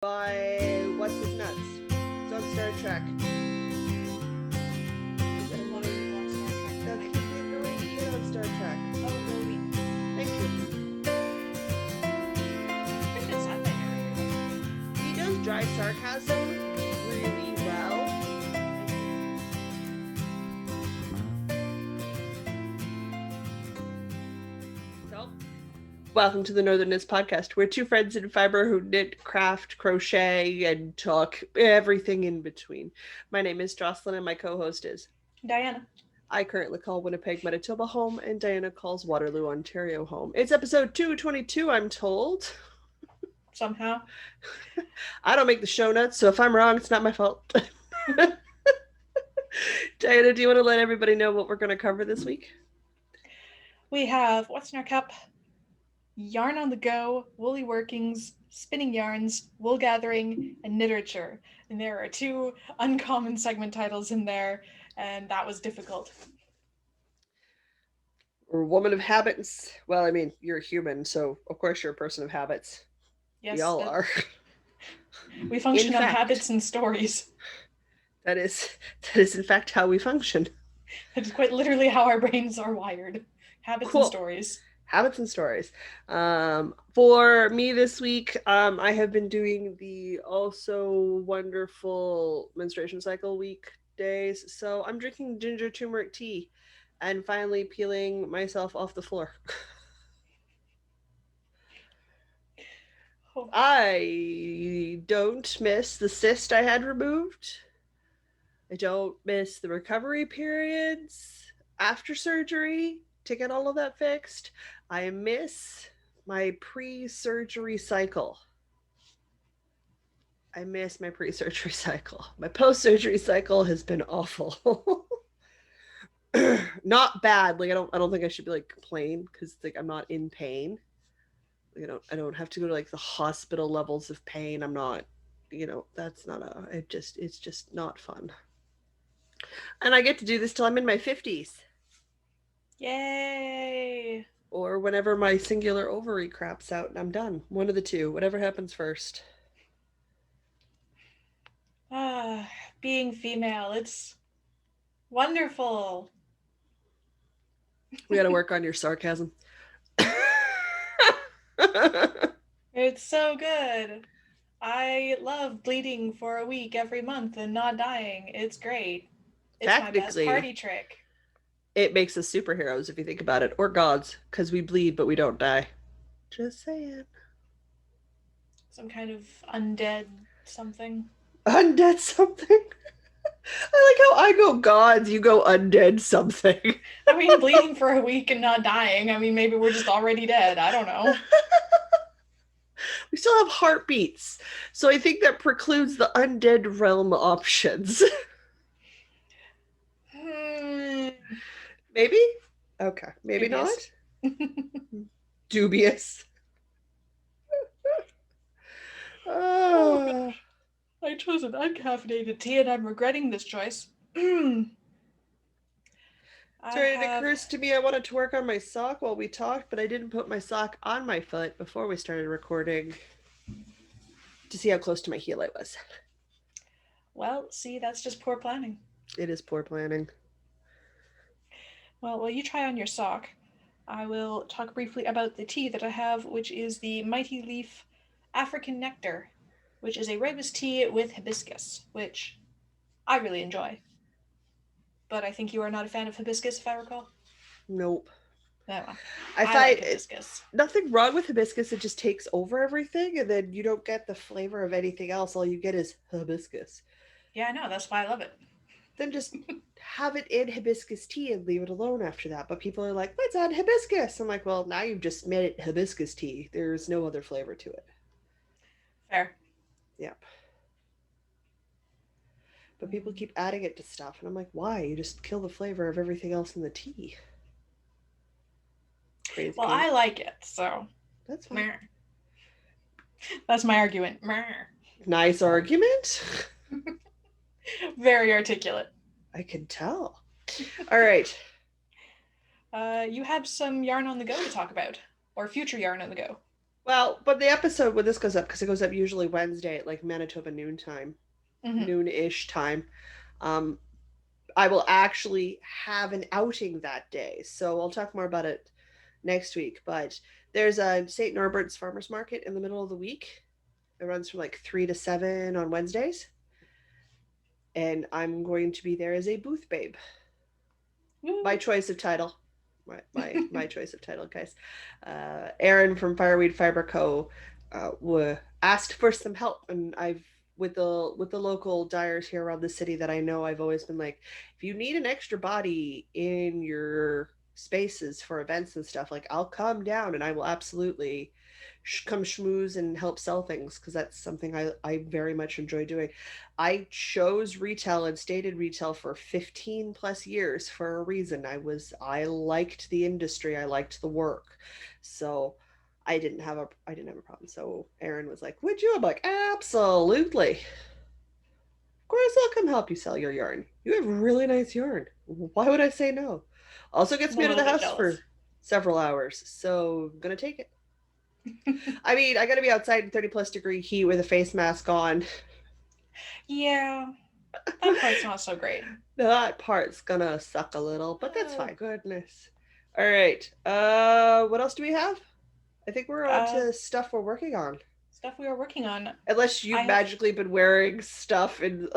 by What's His Nuts. It's on Star Trek. No, keep the way you get on Star Trek. Oh, really? Thank you. He does dry sarcasm really well. So, welcome to the Northern Knits Podcast. We're two friends in fibre who knit, craft, crochet, and talk everything in between. My name is Jocelyn, and my co-host is Diana. I currently call Winnipeg, Manitoba home, and Diana calls Waterloo, Ontario home. It's episode 222, I'm told. Somehow. I don't make the show notes, so if I'm wrong, it's not my fault. Diana, do you want to let everybody know what we're going to cover this week? We have What's in Our Cup, Yarn on the Go, Woolly Workings, Spinning Yarns, Wool Gathering, and Kniterature. And there are two uncommon segment titles in there, and that was difficult. We're a woman of habits. Well, I mean, you're a human, so of course you're a person of habits. Yes, we all are. We function on habits and stories. That is in fact how we function. It's quite literally how our brains are wired. Habits and stories. Habits and stories. For me this week, I have been doing the also wonderful menstruation cycle weekdays. So I'm drinking ginger turmeric tea and finally peeling myself off the floor. I don't miss the cyst I had removed. I don't miss the recovery periods after surgery to get all of that fixed. I miss my pre-surgery cycle. My post-surgery cycle has been awful. Not bad. Like I don't think I should be like complain because like I'm not in pain. I don't have to go to like the hospital levels of pain. I'm not, that's not it's just not fun. And I get to do this till I'm in my 50s. Yay! Or whenever my singular ovary craps out and I'm done. One of the two, whatever happens first. Being female, it's wonderful. We got to work on your sarcasm. It's so good. I love bleeding for a week every month and not dying. It's great. It's my best party trick. It makes us superheroes if you think about it, or gods, because we bleed but we don't die. Just saying. Some kind of undead something. Undead something? I like how I go gods, you go undead something. I mean, bleeding for a week and not dying. I mean, maybe we're just already dead. I don't know. We still have heartbeats. So I think that precludes the undead realm options. Maybe? Okay. Maybe Dubious. Not? Dubious. Oh, I chose an uncaffeinated tea and I'm regretting this choice. Sorry, it occurs to me I wanted to work on my sock while we talked, but I didn't put my sock on my foot before we started recording to see how close to my heel I was. Well, see, that's just poor planning. It is poor planning. Well, while you try on your sock, I will talk briefly about the tea that I have, which is the Mighty Leaf African Nectar, which is a rooibos tea with hibiscus, which I really enjoy. But I think you are not a fan of hibiscus, if I recall? Nope. Oh, I find like hibiscus. Nothing wrong with hibiscus, it just takes over everything, and then you don't get the flavor of anything else. All you get is hibiscus. Yeah, I know. That's why I love it. Then just have it in hibiscus tea and leave it alone after that. But people are like, let's add hibiscus. I'm like, well, now you've just made it hibiscus tea. There's no other flavor to it. Fair. Yep. But people keep adding it to stuff. And I'm like, why? You just kill the flavor of everything else in the tea. Crazy. Well, I like it, so. That's fine. That's my argument. Nice argument. Very articulate. I can tell. All right. You had some yarn on the go to talk about, or future yarn on the go. Well, but the episode when this goes up, because it goes up usually Wednesday at like Manitoba noontime, Mm-hmm. noon-ish time. Um, I will actually have an outing that day, so I'll talk more about it next week. But there's a St. Norbert's Farmers Market in the middle of the week. It runs from like 3 to 7 on Wednesdays, and I'm going to be there as a booth babe. My choice of title. My choice of title, guys. Erin from Fireweed Fiber Co. Asked for some help, and I've with the local dyers here around the city that I know, I've always been like, if you need an extra body in your spaces for events and stuff, like I'll come down and I will absolutely come schmooze and help sell things because that's something I very much enjoy doing. I chose retail and stayed in retail for 15 plus years for a reason. I liked the industry, I liked the work. So I didn't have a problem. So Erin was like, "Would you?" I'm like, "Absolutely. Of course I'll come help you sell your yarn. You have really nice yarn. Why would I say no?" Also gets I'm a me out of little the bit house jealous. for several hours. So I'm gonna take it. I mean, I gotta be outside in 30 plus degree heat with a face mask on. Yeah, that part's not so great. That part's gonna suck a little, but that's Oh. fine. Goodness. All right. What else do we have? I think we're on Uh, to stuff we're working on. Stuff we are working on. Unless I you've have, magically been wearing stuff in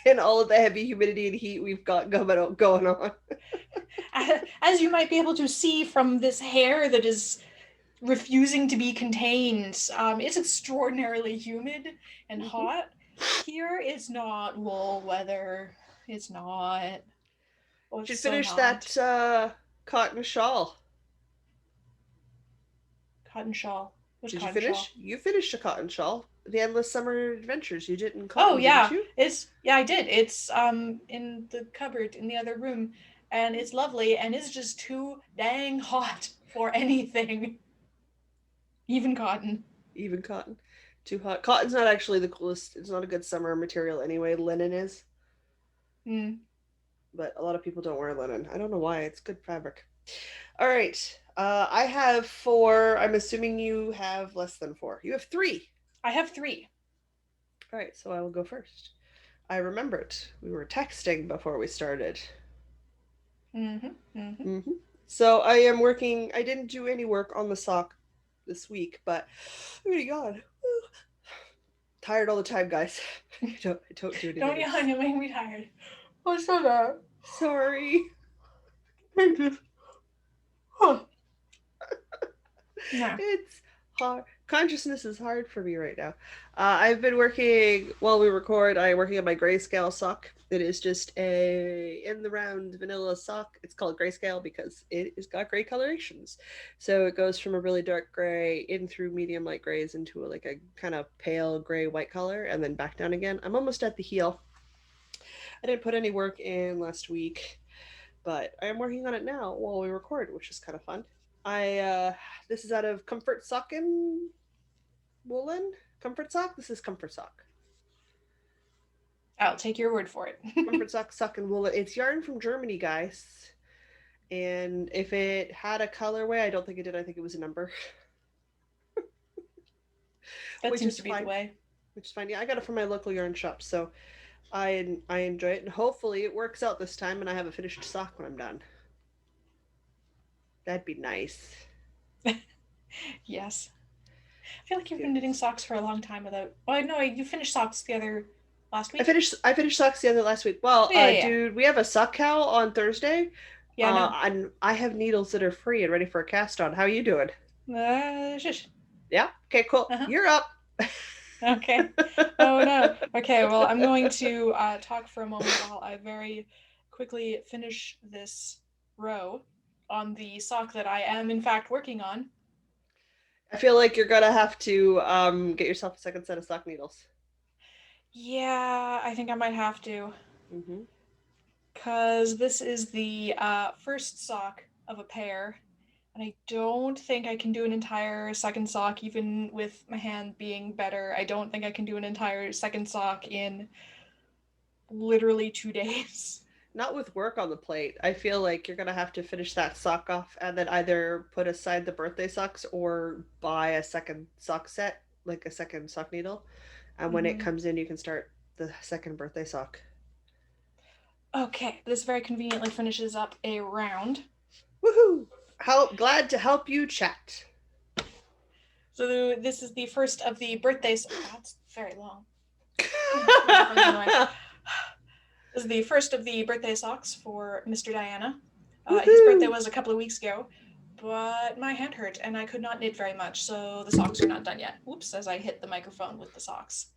in all of the heavy humidity and heat we've got going on. as you might be able to see from this hair that is refusing to be contained. It's extraordinarily humid and Mm-hmm. hot. Here it's not wool weather. It's not. Oh, it's Should so finish not. that cotton shawl. Cotton shawl. Which Did you cotton shawl? finish? You finished a cotton shawl. The Endless Summer Adventures. You did in Oh cotton, didn't yeah, you? I did. It's in the cupboard in the other room, and it's lovely, and it's just too dang hot for anything, even cotton. Even cotton. Too hot. Cotton's not actually the coolest. It's not a good summer material anyway. Linen is, Mm. but a lot of people don't wear linen. I don't know why. It's good fabric. All right. I have four. I'm assuming you have less than four. You have three. I have three. All right, so I will go first. I remembered we were texting before we started. Mm-hmm. Mm-hmm. Mm-hmm. So I am working. I didn't do any work on the sock this week, but oh my god, tired all the time, guys. I don't do Don't anything. yawn, you make me tired. Oh, so that. Sorry. Huh. No. It's hard. Consciousness is hard for me right now. I've been working while we record. I'm working on my grayscale sock. It is just a in the round vanilla sock. It's called grayscale because it has got gray colorations. So it goes from a really dark gray in through medium light grays into like a kind of pale gray white color and then back down again. I'm almost at the heel. I didn't put any work in last week, but I am working on it now while we record, which is kind of fun. I This is out of Comfort Sock and Woolen. Comfort Sock. This is Comfort Sock. I'll take your word for it. Comfort Sock, Sock and Woolen. It's yarn from Germany, guys. And if it had a colorway, I don't think it did. I think it was a number, That which seems is to be the fine. way. Which is fine. Yeah, I got it from my local yarn shop, so I enjoy it, and hopefully it works out this time, and I have a finished sock when I'm done. That'd be nice. Yes. I feel like you've been knitting Yes. socks for a long time without. Oh no, you finished socks the other last I week. finished I finished socks the other last week. Well, Oh, yeah, yeah, yeah. dude, we have a sock cow on Thursday. Yeah, no. And I have needles that are free and ready for a cast on. How are you doing? Shush. Yeah. Okay. Cool. Uh huh. You're up. Okay. Oh no. Okay. Well, I'm going to talk for a moment while I very quickly finish this row on the sock that I am in fact working on. I feel like you're gonna have to get yourself a second set of sock needles. Yeah, I think I might have to. Mm-hmm. Because this is the first sock of a pair, and I don't think I can do an entire second sock, even with my hand being better. I don't think I can do an entire second sock in literally 2 days. Not with work on the plate. I feel like you're gonna have to finish that sock off and then either put aside the birthday socks or buy a second sock set, like a second sock needle. And when it Mm-hmm. comes in, you can start the second birthday sock. Okay, this very conveniently finishes up a round. Woohoo! How glad to help you chat. So this is the first of the birthdays. That's very long. This is the first of the birthday socks for Mr. Diana. His birthday was a couple of weeks ago, but my hand hurt and I could not knit very much, so the socks are not done yet. Oops, as I hit the microphone with the socks.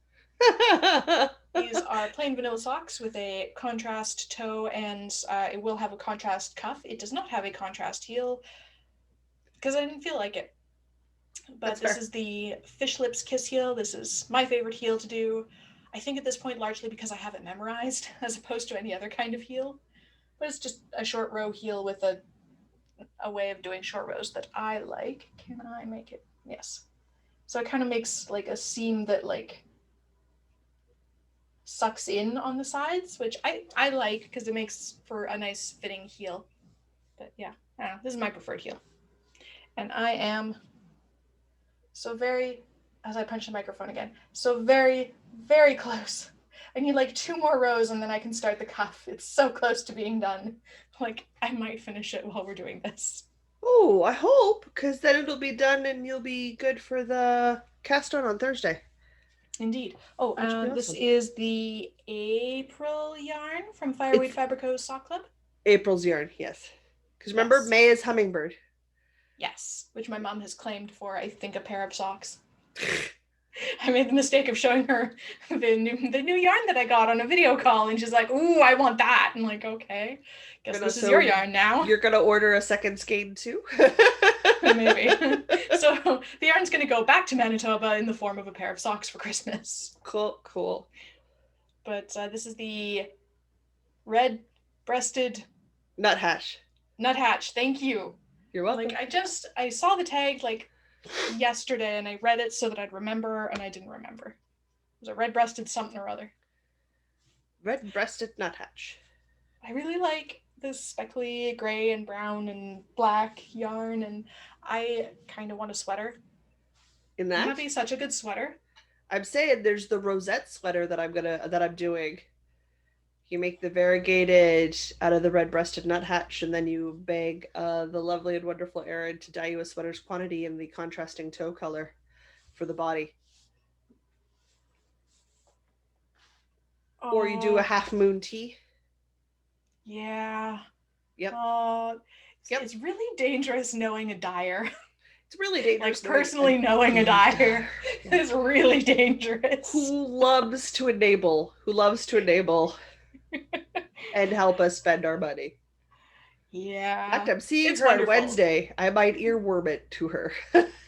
These are plain vanilla socks with a contrast toe, and it will have a contrast cuff. It does not have a contrast heel because I didn't feel like it. But this is the Fish Lips Kiss heel. This is my favorite heel to do. I think at this point largely because I have it memorized as opposed to any other kind of heel. But it's just a short row heel with a way of doing short rows that I like. Can I make it? Yes. So it kind of makes like a seam that like sucks in on the sides, which I like because it makes for a nice fitting heel. But yeah, I don't know, this is my preferred heel. And I am so very, as I punch the microphone again, so very, very close. I need like 2 more rows and then I can start the cuff. It's so close to being done. Like, I might finish it while we're doing this. Oh, I hope, because then it'll be done and you'll be good for the cast on Thursday. Indeed. Oh, awesome. This is the April yarn from Fireweed Fiber Co.'s Sock Club. April's yarn, yes. Because remember, May is Hummingbird. Yes, which my mom has claimed for, I think, a pair of socks. I made the mistake of showing her the new yarn that I got on a video call, and she's like, "Ooh, I want that." I'm like, "Okay, guess this is your yarn now." You're gonna order a second skein too? Maybe. So the yarn's gonna go back to Manitoba in the form of a pair of socks for Christmas. Cool. But this is the red-breasted nuthatch. Nuthatch. Thank you. You're welcome. Like I saw the tag like yesterday and I read it so that I'd remember, and I didn't remember. It was a red-breasted something or other. Red-breasted nuthatch. I really like this speckly gray and brown and black yarn, and I kind of want a sweater. In that? That'd be such a good sweater. I'm saying there's the rosette sweater that I'm doing. You make the variegated out of the red-breasted nuthatch, and then you beg the lovely and wonderful Erin to dye you a sweater's quantity in the contrasting toe color for the body. Or you do a half moon tee. Yeah. Yep. It's really dangerous knowing a dyer. It's really dangerous. Like personally knowing a dyer is really dangerous. Who loves to enable and help us spend our money. Yeah. In fact, I'm seeing her on Wednesday. I might earworm it to her.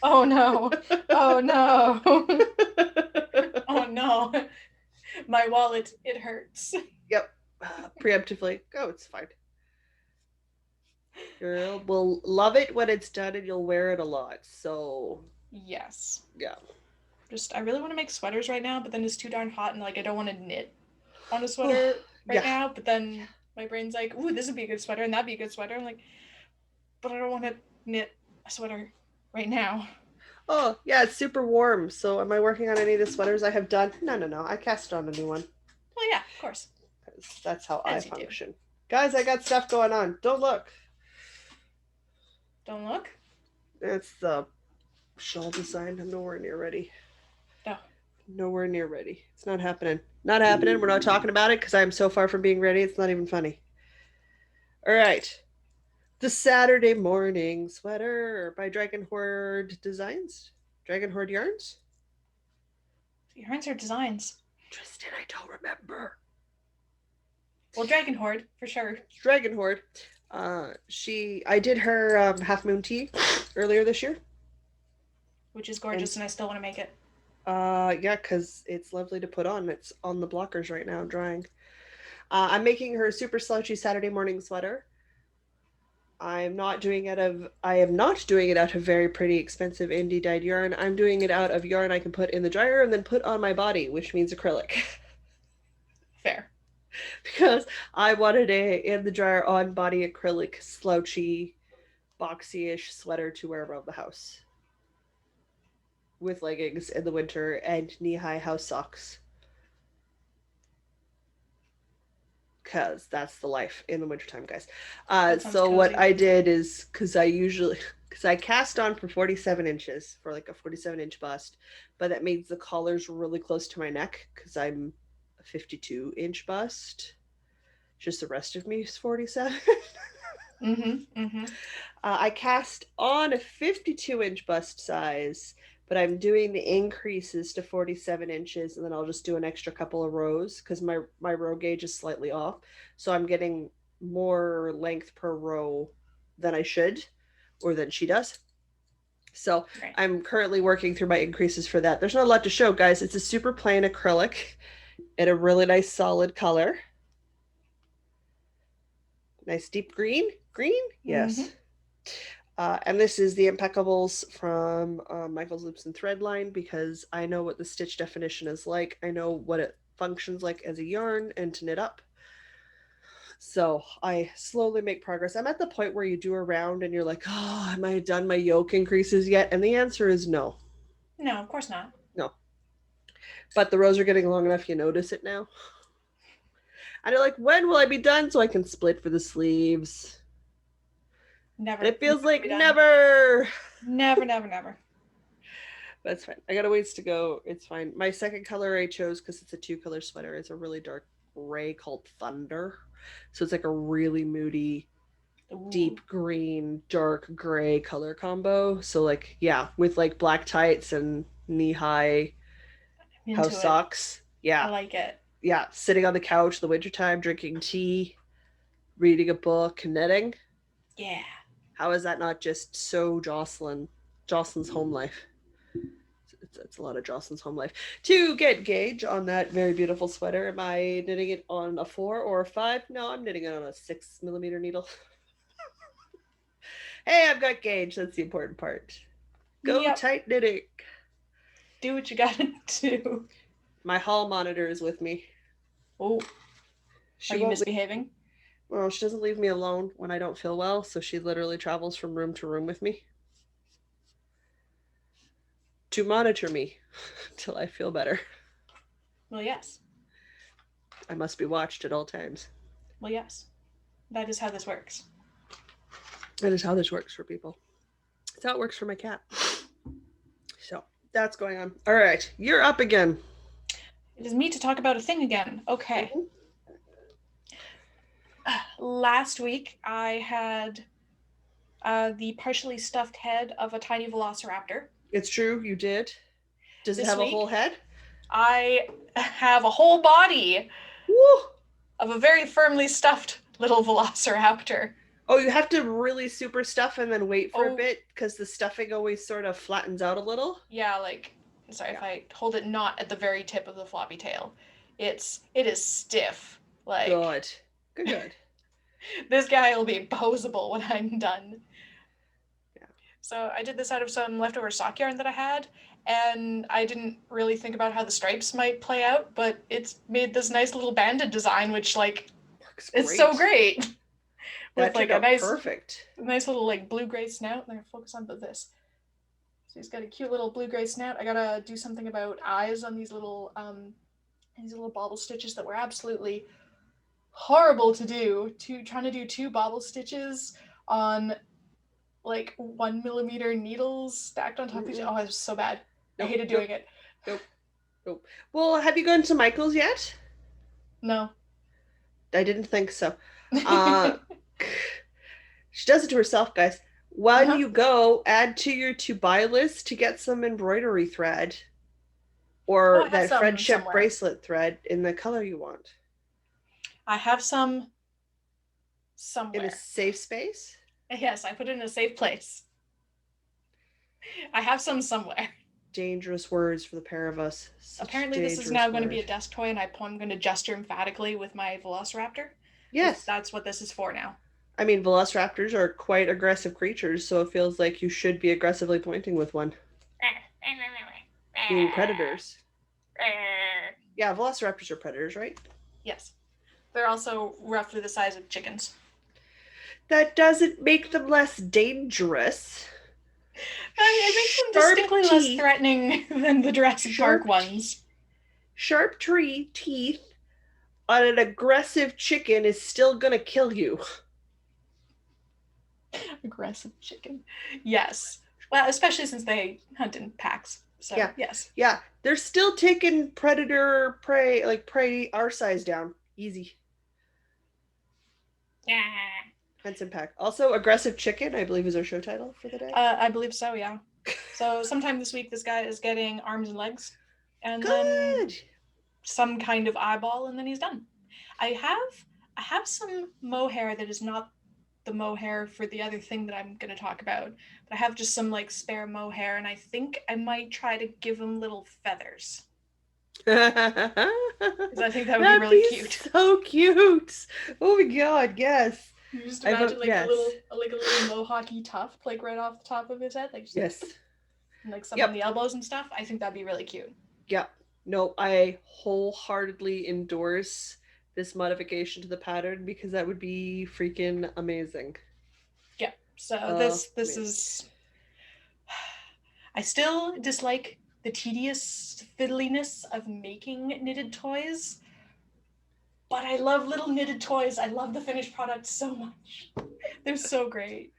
Oh no. Oh no. Oh no. My wallet, it hurts. Yep. Preemptively. Oh, it's fine. Girl will love it when it's done and you'll wear it a lot. So yes. Yeah. I really want to make sweaters right now, but then it's too darn hot and like I don't want to knit on a sweater now, but then my brain's like, ooh, this would be a good sweater and that'd be a good sweater. I'm like, but I don't want to knit a sweater right now. Oh, yeah, it's super warm. So am I working on any of the sweaters I have done? No. I cast on a new one. Well, yeah, of course. Because that's how I function. Guys, I got stuff going on. Don't look. Don't look? It's the shawl design. I'm nowhere near ready. No. Nowhere near ready. It's not happening. Not happening. We're not talking about it because I'm so far from being ready. It's not even funny. All right. The Saturday Morning Sweater by Dragon Horde Designs. Dragon Horde Yarns? Yarns or designs? Tristan, I don't remember. Well, Dragon Horde, for sure. Dragon Horde. I did her Half Moon Tee earlier this year. Which is gorgeous, and I still want to make it. Yeah, because it's lovely to put on. It's on the blockers right now, drying. I'm making her super slouchy Saturday morning sweater. I am not doing it out of very pretty expensive indie dyed yarn. I'm doing it out of yarn I can put in the dryer and then put on my body, which means acrylic. Fair. because I wanted a in the dryer on body acrylic slouchy boxy-ish sweater to wear around the house with leggings in the winter and knee-high house socks. Because that's the life in the wintertime, guys. That sounds So what cozy. I did is because I cast on for 47 inches for like a 47-inch bust, but that means the collar's really close to my neck because I'm a 52-inch bust. Just the rest of me is 47. Mm-hmm. Mm-hmm. I cast on a 52-inch bust size, but I'm doing the increases to 47 inches, and then I'll just do an extra couple of rows because my row gauge is slightly off. So I'm getting more length per row than I should or than she does. So Right. I'm currently working through my increases for that. There's not a lot to show, guys. It's a super plain acrylic in a really nice solid color. Nice deep green. Green? Mm-hmm. Yes. And this is the Impeccables from Michael's Loops and Threadline because I know what the stitch definition is like. I know what it functions like as a yarn and to knit up. So I slowly make progress. I'm at the point where you do a round and you're like, oh, am I done my yoke increases yet? And the answer is no. No, of course not. No. But the rows are getting long enough you notice it now. And you're like, when will I be done so I can split for the sleeves? Never. And it feels Never like be done. never. Never, never, never. That's fine. I got a ways to go. It's fine. My second color I chose because it's a two-color sweater. It's a really dark gray called Thunder. So it's like a really moody, Ooh, deep green, dark gray color combo. So like yeah, with like black tights and knee-high I'm house into it. socks. I Yeah. like it. Yeah. Sitting on the couch in the wintertime, drinking tea, reading a book, knitting. Yeah. How is that not just so Jocelyn? Jocelyn's home life. It's a lot of Jocelyn's home life. To get gauge on that very beautiful sweater, am I knitting it on a 4 or a 5? No, I'm knitting it on a 6 millimeter needle. Hey, I've got gauge. That's the important part. Go Yep. tight knitting. Do what you gotta do. My hall monitor is with me. Oh, are She you won't leave. misbehaving? Well, she doesn't leave me alone when I don't feel well, so she literally travels from room to room with me to monitor me till I feel better. Well, yes. I must be watched at all times. Well, yes. That is how this works. That is how this works for people. It's how it works for my cat. So that's going on. All right, you're up again. It is me to talk about a thing again. Okay. Mhm. Last week, I had the partially stuffed head of a tiny velociraptor. It's true, you did. Does it This have a whole week, head? I have a whole body Woo! of a very firmly stuffed little velociraptor. Oh, you have to really super stuff and then wait for a Oh. bit because the stuffing always sort of flattens out a little. Yeah, like, sorry, if I hold it not at the very tip of the floppy tail, it is stiff. Like, Good. Good. this guy will be posable when I'm done. Yeah. So I did this out of some leftover sock yarn that I had, and I didn't really think about how the stripes might play out, but it's made this nice little banded design, which like Works it's great. so great. That With like turned a out nice, perfect. nice little like blue-gray snout. I'm gonna focus on this. So he's got a cute little blue-gray snout. I gotta do something about eyes on these little bobble stitches that were absolutely horrible to do. Trying to do 2 bobble stitches on like 1 millimeter needles stacked on top of each other. Oh, it was so bad. I hated doing it. Nope. Well, have you gone to Michael's yet? No. I didn't think so. She does it to herself, guys. When you go, add to your to buy list to get some embroidery thread or that friendship somewhere. bracelet thread in the color you want. I have some In somewhere. a safe space? Yes, I put it in a safe place. I have some somewhere. Dangerous words for the pair of us. Apparently this is now going to be a desk toy, and I'm going to gesture emphatically with my velociraptor. Yes. That's what this is for now. I mean, velociraptors are quite aggressive creatures, so it feels like you should be aggressively pointing with one. Being predators. Yeah, velociraptors are predators, right? Yes. They're also roughly the size of chickens. That doesn't make them less dangerous. It makes them Sharp distinctly less teeth, threatening than the Jurassic Park sharp, ones. sharp tree teeth on an aggressive chicken is still gonna kill you. Aggressive chicken. Yes. Well, especially since they hunt in packs. So, Yeah, yes. yeah, they're still taking predator prey, like prey our size down easy. Yeah. Hence impact. Also, aggressive chicken, I believe, is our show title for the day. I believe so, yeah. So, sometime this week, this guy is getting arms and legs, and then Good. some kind of eyeball, and then he's done. I have I have some mohair that is not the mohair for the other thing that I'm going to talk about, but I have just some like spare mohair, and I think I might try to give him little feathers because I think that would be That'd really be cute. so cute. Oh my god, yes. You just I imagine vote like yes. a little mohawky tuft like right off the top of his head, like just Yes. like some on Yep. the elbows and stuff. I think that'd be really cute. Yep. No, I wholeheartedly endorse this modification to the pattern because that would be freaking amazing. Yeah. So this Amazing. is. I still dislike the tedious fiddliness of making knitted toys, but I love little knitted toys. I love the finished product so much. They're so great.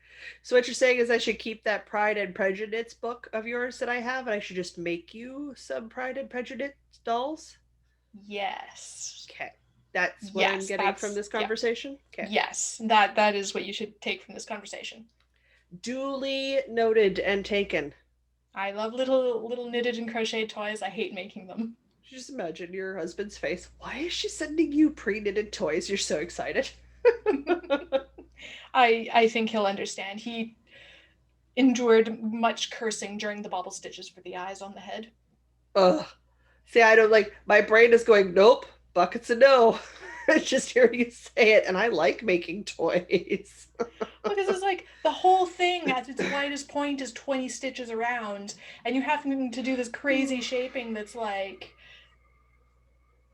So what you're saying is I should keep that Pride and Prejudice book of yours that I have, and I should just make you some Pride and Prejudice dolls? Yes. Okay. That's what I'm Yes, getting from this yeah. conversation? Okay. Yes, that is what you should take from this conversation. Duly noted and taken. I love little knitted and crocheted toys. I hate making them. Just imagine your husband's face. Why is she sending you pre-knitted toys? You're so excited. I think he'll understand. He endured much cursing during the bobble stitches for the eyes on the head. Ugh. See, I don't like, my brain is going, nope, buckets of no. Just hearing you say it, and I like making toys. Because it's like the whole thing at its widest point is 20 stitches around, and you have to do this crazy shaping that's like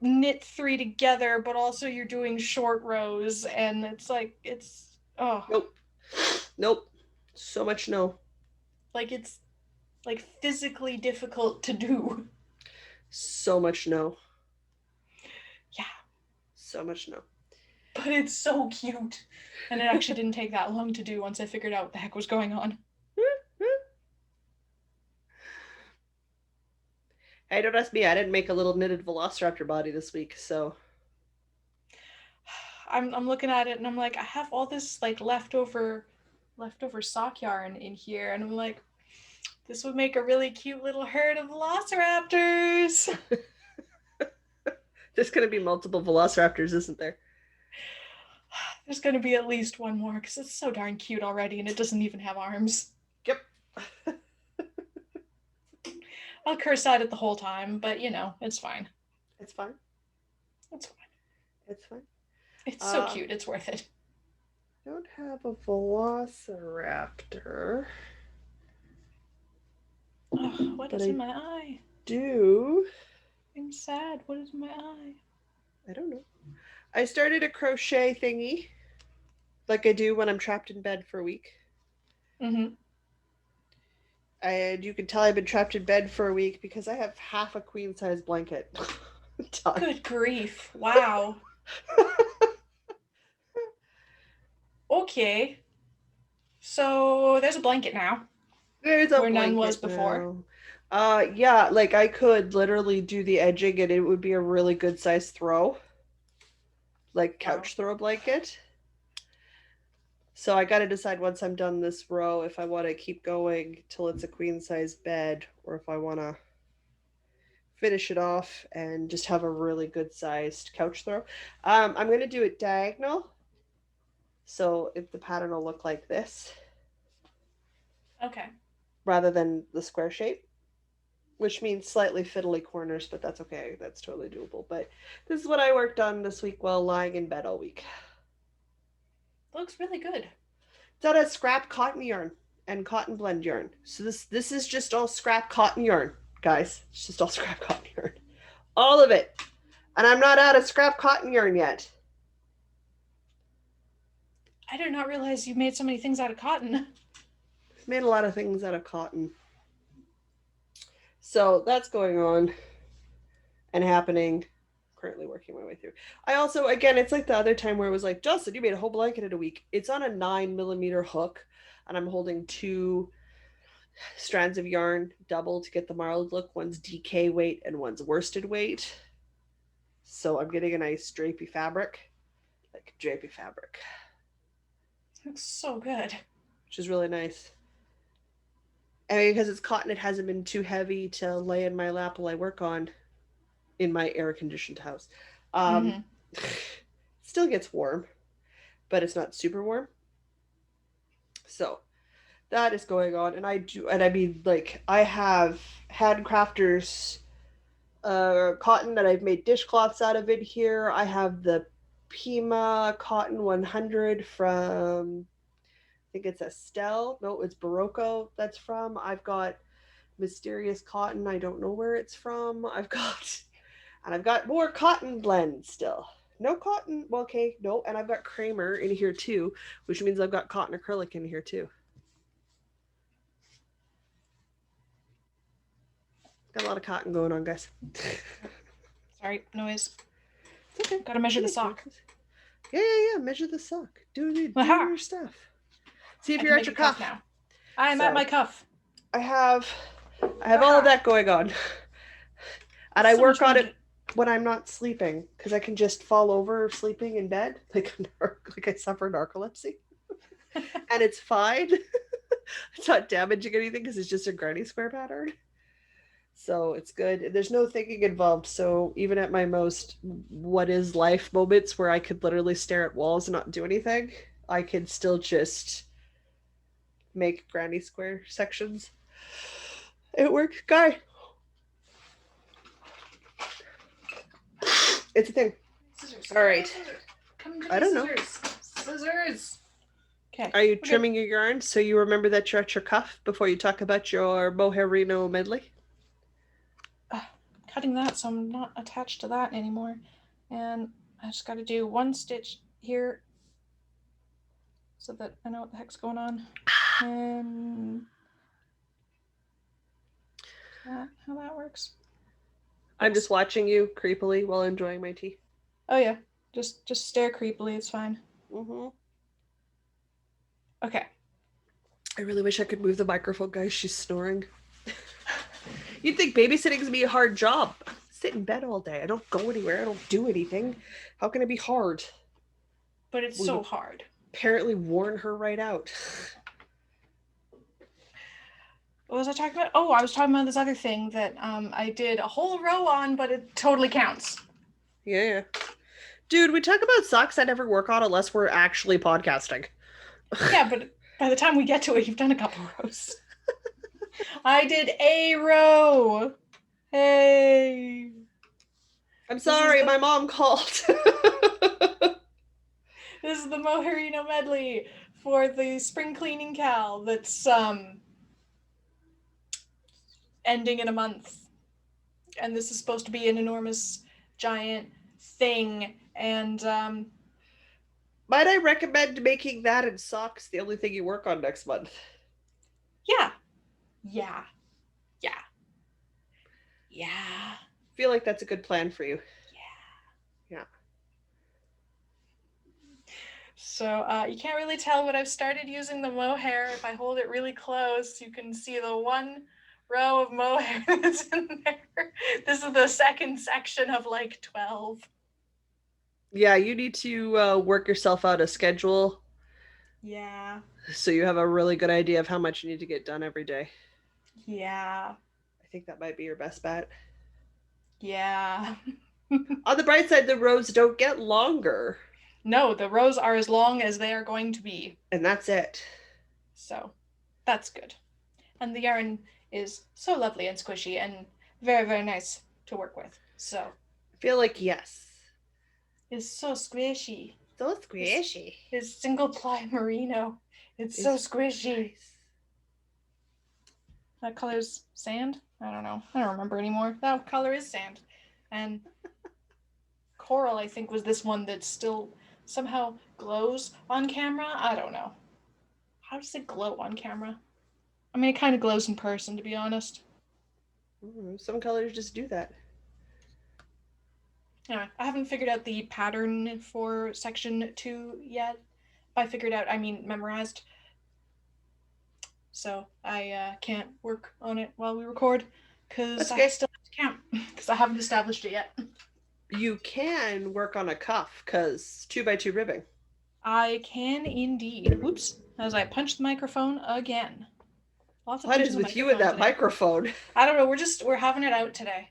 knit 3 together, but also you're doing short rows, and it's like Nope. Nope. So much no. like it's like physically difficult to do. So much no. Yeah. So much no. But it's so cute. And it actually didn't take that long to do once I figured out what the heck was going on. Hey, don't ask me. I didn't make a little knitted velociraptor body this week, so. I'm looking at it and I'm like, I have all this like leftover sock yarn in here, and I'm like, this would make a really cute little herd of velociraptors. There's going to be multiple velociraptors, isn't there? There's going to be at least one more because it's so darn cute already and it doesn't even have arms. Yep. I'll curse at it the whole time, but you know, it's fine. It's fine. It's fine. It's fine. It's so cute. It's worth it. I don't have a velociraptor. Oh, what is in my eye? Do. I'm sad. What is in my eye? I don't know. I started a crochet thingy, like I do when I'm trapped in bed for a week. Mm-hmm. And you can tell I've been trapped in bed for a week because I have half a queen size blanket. Good grief. Wow. Okay. So there's a blanket now. There's a where blanket none was before. Yeah, like I could literally do the edging and it would be a really good size throw. Like couch throw blanket. So I got to decide once I'm done this row if I want to keep going till it's a queen size bed or if I want to finish it off and just have a really good sized couch throw. I'm going to do it diagonal. So if the pattern will look like this. Okay. Rather than the square shape, which means slightly fiddly corners, but that's okay. That's totally doable. But this is what I worked on this week while lying in bed all week. Looks really good. It's out of scrap cotton yarn and cotton blend yarn. So this is just all scrap cotton yarn, guys. It's just all scrap cotton yarn. All of it. And I'm not out of scrap cotton yarn yet. I did not realize you made so many things out of cotton. I've made a lot of things out of cotton. So that's going on and happening. Currently working my way through. I also, again, it's like the other time where it was like, Jocelyn, you made a whole blanket in a week. It's on a 9mm hook, and I'm holding 2 strands of yarn double to get the marled look. One's DK weight and one's worsted weight. So I'm getting a nice drapey fabric, like drapey fabric. Looks so good. Which is really nice. And because it's cotton, it hasn't been too heavy to lay in my lap while I work on in my air-conditioned house. Still gets warm, but it's not super warm. So that is going on, and I mean, like, I have handcrafters cotton that I've made dishcloths out of in here. I have the Pima Cotton 100 from, I think it's Estelle. No, it's Barocco that's from. I've got Mysterious Cotton. I don't know where it's from. I've got more cotton blends still. No cotton. Well, okay, no. And I've got Kramer in here too, which means I've got cotton acrylic in here too. Got a lot of cotton going on, guys. Sorry, noise. It's okay. Gotta measure the sock. Yeah. Measure the sock. Do your stuff. See if you're at your cuff now. I'm at my cuff. I have all of that going on, and I work on it when I'm not sleeping because I can just fall over sleeping in bed like I suffer narcolepsy, and it's fine. It's not damaging anything because it's just a granny square pattern. So it's good. There's no thinking involved. So even at my most what is life moments where I could literally stare at walls and not do anything, I can still just make granny square sections. It works, guy. It's a thing. Scissors. All right. I don't know. Scissors. Okay. Are you trimming your yarn so you remember that you're at your cuff before you talk about your mohairino medley? Cutting that so I'm not attached to that anymore. And I just got to do 1 stitch here so that I know what the heck's going on. And is that how that works? I'm just watching you creepily while enjoying my tea. Oh yeah, just stare creepily. It's fine. Okay. I really wish I could move the microphone, guys. She's snoring. You'd think babysitting is gonna be a hard job. I sit in bed all day. I don't go anywhere. I don't do anything. How can it be hard? But it's so hard. Apparently worn her right out. What was I talking about? Oh, I was talking about this other thing that I did a whole row on, but it totally counts. Yeah. Dude, we talk about socks I never work on unless we're actually podcasting. Yeah, but by the time we get to it, you've done a couple rows. I did a row. Hey. I'm sorry, my mom called. This is the mohairino medley for the spring cleaning cal that's ending in a month. And this is supposed to be an enormous, giant thing. And might I recommend making that and socks the only thing you work on next month? Yeah. I feel like that's a good plan for you. Yeah. So you can't really tell, but I've started using the mohair. If I hold it really close, you can see the 1 row of mohair that's in there. This is the second section of like 12. Yeah, you need to work yourself out a schedule. Yeah. So you have a really good idea of how much you need to get done every day. Yeah. I think that might be your best bet. Yeah. On the bright side, the rows don't get longer. No, the rows are as long as they are going to be. And that's it. So, that's good. And the yarn is so lovely and squishy and very, very nice to work with. So. I feel like yes. It's so squishy. So squishy. It's single ply merino. It's so squishy. Nice. That color's sand? I don't know. I don't remember anymore. That color is sand. And coral, I think, was this one that's still somehow glows on camera. I don't know. How does it glow on camera? I mean, it kind of glows in person, to be honest. Some colors just do that. Yeah, I haven't figured out the pattern for section 2 yet. By figured out, I mean memorized. So I can't work on it while we record because That's I okay. still have to count because I haven't established it yet. You can work on a cuff because 2x2 ribbing. I can indeed. Whoops! As I punch the microphone again. Lots of What punching is the with you and microphone that today. microphone? I don't know. We're having it out today.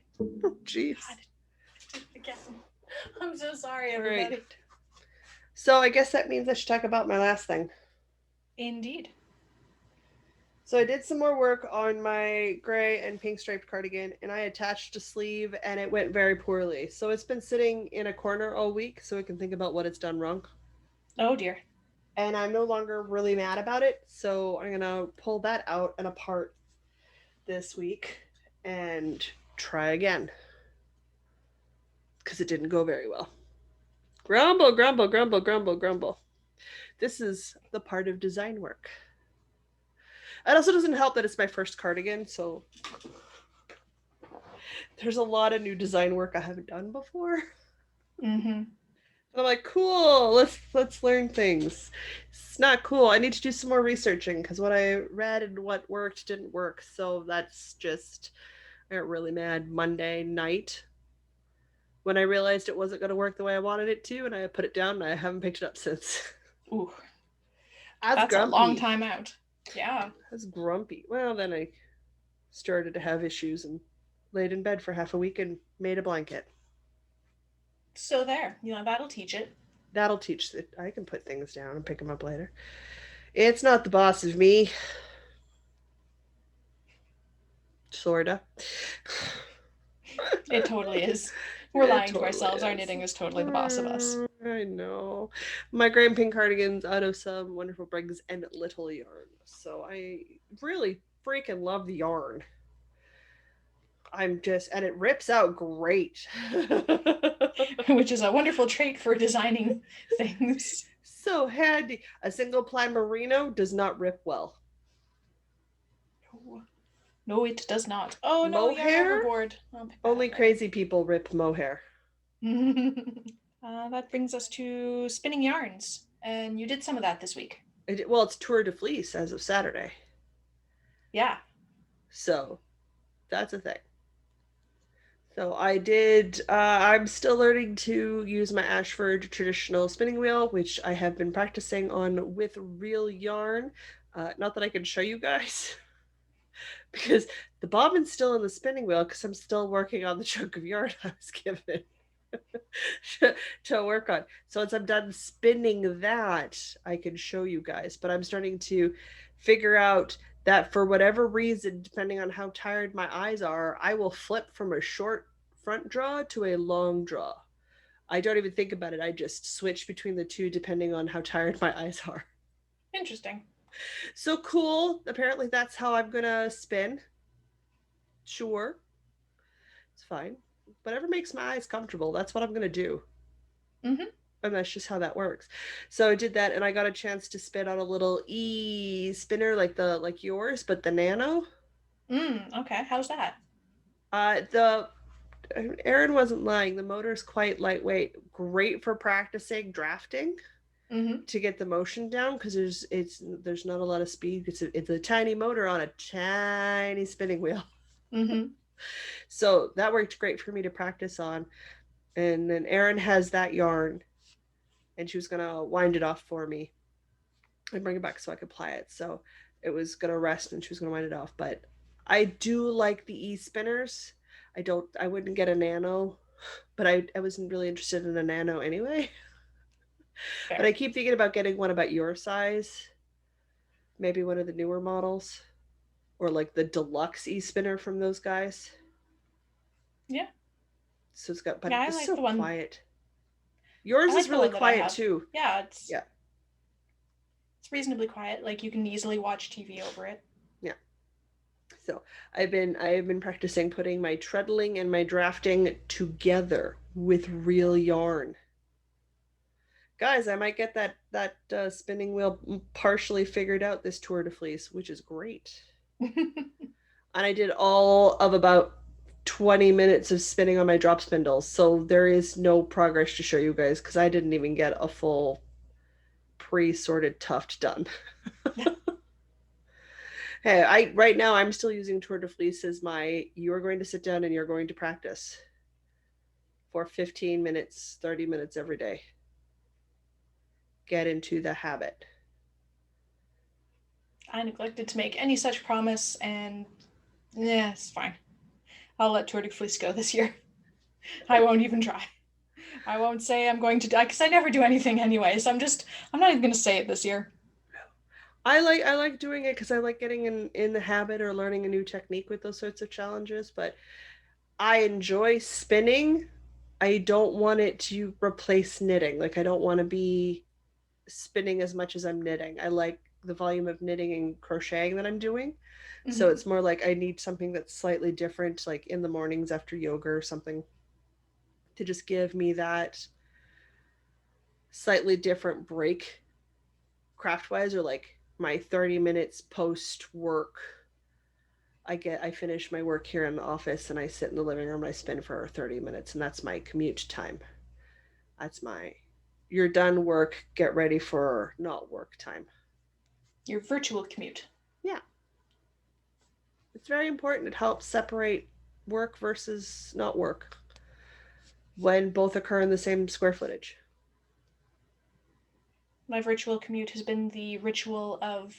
Jeez. God, again. I'm so sorry, All everybody. right. So I guess that means I should talk about my last thing. Indeed. So I did some more work on my gray and pink striped cardigan, and I attached a sleeve, and it went very poorly. So it's been sitting in a corner all week so I can think about what it's done wrong. Oh dear. And I'm no longer really mad about it, so I'm gonna pull that out and apart this week and try again because it didn't go very well. Grumble, grumble, grumble, grumble, grumble. This is the part of design work. It also doesn't help that it's my first cardigan, so there's a lot of new design work I haven't done before. Mm-hmm. And I'm like, cool, let's learn things. It's not cool. I need to do some more researching because what I read and what worked didn't work. So that's just I got really mad Monday night when I realized it wasn't going to work the way I wanted it to, and I put it down and I haven't picked it up since. Ooh, I was that's a long grumpy. time out. Yeah. I was grumpy. Well, then I started to have issues and laid in bed for half a week and made a blanket. So there. That'll teach it. That'll teach that I can put things down and pick them up later. It's not the boss of me. Sorta. It totally is. We're lying totally to ourselves. is. Our knitting is totally the boss of us. I know. My gray and pink cardigans out of some wonderful Briggs and Little yarn. So I really freaking love the yarn. And it rips out great. Which is a wonderful trait for designing things. So handy. A single ply merino does not rip well. No, it does not. Oh no, Mohair? you're overboard. Only crazy people rip mohair. That brings us to spinning yarns, and you did some of that this week. Well, it's Tour de Fleece as of Saturday. Yeah. So that's a thing. So I did. I'm still learning to use my Ashford traditional spinning wheel, which I have been practicing on with real yarn. Not that I can show you guys, because the bobbin's still in the spinning wheel because I'm still working on the chunk of yarn I was given to work on. So once I'm done spinning that, I can show you guys. But I'm starting to figure out that for whatever reason, depending on how tired my eyes are, I will flip from a short front draw to a long draw. I don't even think about it. I just switch between the two depending on how tired my eyes are. Interesting. So cool. Apparently that's how I'm gonna spin. Sure. It's fine. Whatever makes my eyes comfortable, that's what I'm gonna do. Mm-hmm. And that's just how that works. So I did that, and I got a chance to spin on a little spinner like yours, but the nano. Okay. How's that? The Aaron wasn't lying. The motor's quite lightweight, great for practicing drafting to get the motion down because there's not a lot of speed. It's a tiny motor on a tiny spinning wheel. So that worked great for me to practice on. And then Erin has that yarn, and she was gonna wind it off for me and bring it back so I could ply it. So it was gonna rest, and she was gonna wind it off. But I do like the spinners. I wouldn't get a nano, but I wasn't really interested in a nano anyway. Fair. But I keep thinking about getting one about your size. Maybe one of the newer models. Or like the deluxe spinner from those guys. Yeah. So it's got, but yeah, it's like so quiet. Yours like is really quiet too. Yeah, it's reasonably quiet. Like you can easily watch TV over it. Yeah. So I have been practicing putting my treadling and my drafting together with real yarn. Guys, I might get that spinning wheel partially figured out this tour de fleece, which is great. And I did all of about 20 minutes of spinning on my drop spindles, so there is no progress to show you guys because I didn't even get a full pre-sorted tuft done. Hey, I right now I'm still using tour de fleece as my you're going to sit down and you're going to practice for 15 minutes, 30 minutes every day. Get into the habit. I neglected to make any such promise, and yeah, it's fine. I'll let Tour de Fleece go this year. I won't even try. I won't say I'm going to die because I never do anything anyway. So I'm not even going to say it this year. I like doing it because I like getting in the habit or learning a new technique with those sorts of challenges. But I enjoy spinning. I don't want it to replace knitting. Like I don't want to be spinning as much as I'm knitting. I like the volume of knitting and crocheting that I'm doing. So Mm-hmm. it's more like I need something that's slightly different, like in the mornings after yoga or something, to just give me that slightly different break craft wise, or like my 30 minutes post work. I finish my work here in the office and I sit in the living room and I spin for 30 minutes, and that's my commute time. That's my you're done work, get ready for not work time. Your virtual commute. Yeah, it's very important. It helps separate work versus not work when both occur in the same square footage. My virtual commute has been the ritual of